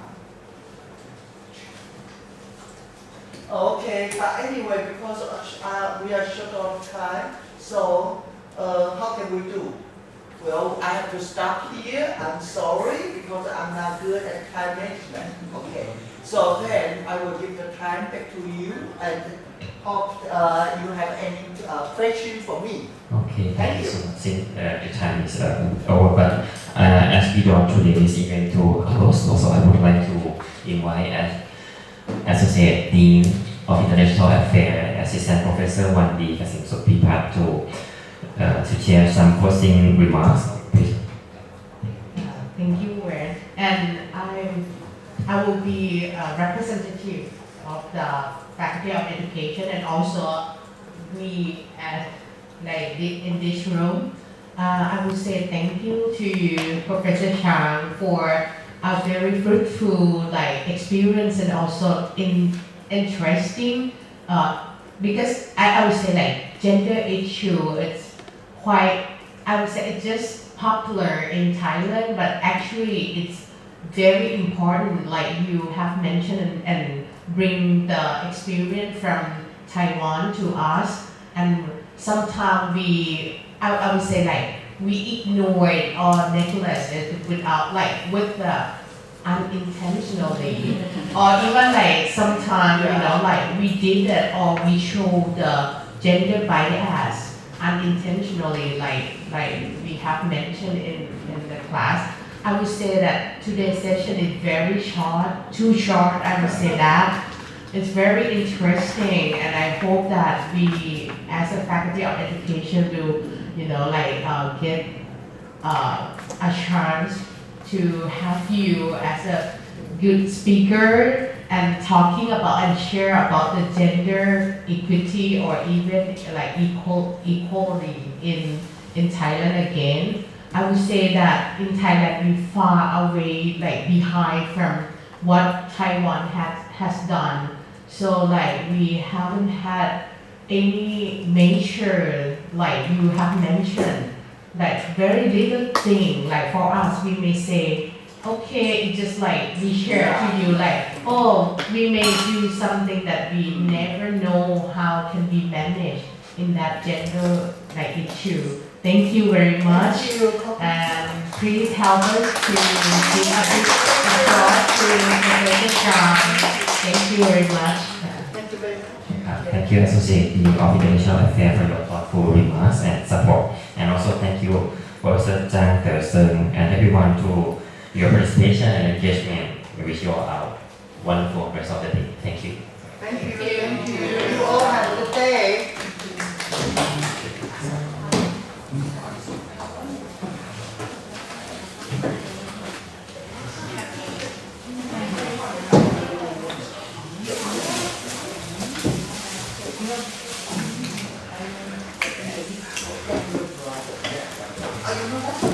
Okay, but anyway, because we are short of time, so how can we do? Well, I have to stop here. I'm sorry because I'm not good at time management. Okay, so then I will give the time back to you and hope you have any question for me. Okay, thank you so much. Since the time is over, but as we don't today this event to host, also I would like to invite Associate Dean of International Affairs, Assistant Professor 1D Ksem Sotpipat to share some closing remarks. Please. Thank you, Wen. And I will be a representative of the Faculty of Education and also we as like in this room. I would say thank you to Professor Chang for a very fruitful like experience and also interesting because I would say like gender issue it's quite I would say it's just popular in Thailand but actually it's very important like you have mentioned and bring the experience from Taiwan to us and sometimes I would say like we ignore it or neglect it without like with the unintentionally or even like sometimes you know like we did it or we show the gender bias unintentionally like we have mentioned in the class. I would say that today's session is very short, too short I would say that. It's very interesting and I hope that we as a Faculty of Education will you know like get a chance to have you as a good speaker and talking about and share about the gender equity or even like equality in Thailand again. I would say that in Thailand we far away like behind from what Taiwan has done. So like we haven't had any major like you have mentioned like very little thing like for us we may say okay it's just like we share to you like oh we may do something that we never know how can be managed in that gender like issue. Thank you very much and please help us to give a big applause to Professor Chang. Thank you very much. Thank you very much. Thank you, Associate Dean of International Affairs, for your thoughtful remarks and support. And also thank you, Professor Chang, Te-Sheng, and everyone to your participation and engagement. We wish you all a wonderful rest of the day. Thank you. Thank you. Thank you. You all have a good day. I don't know.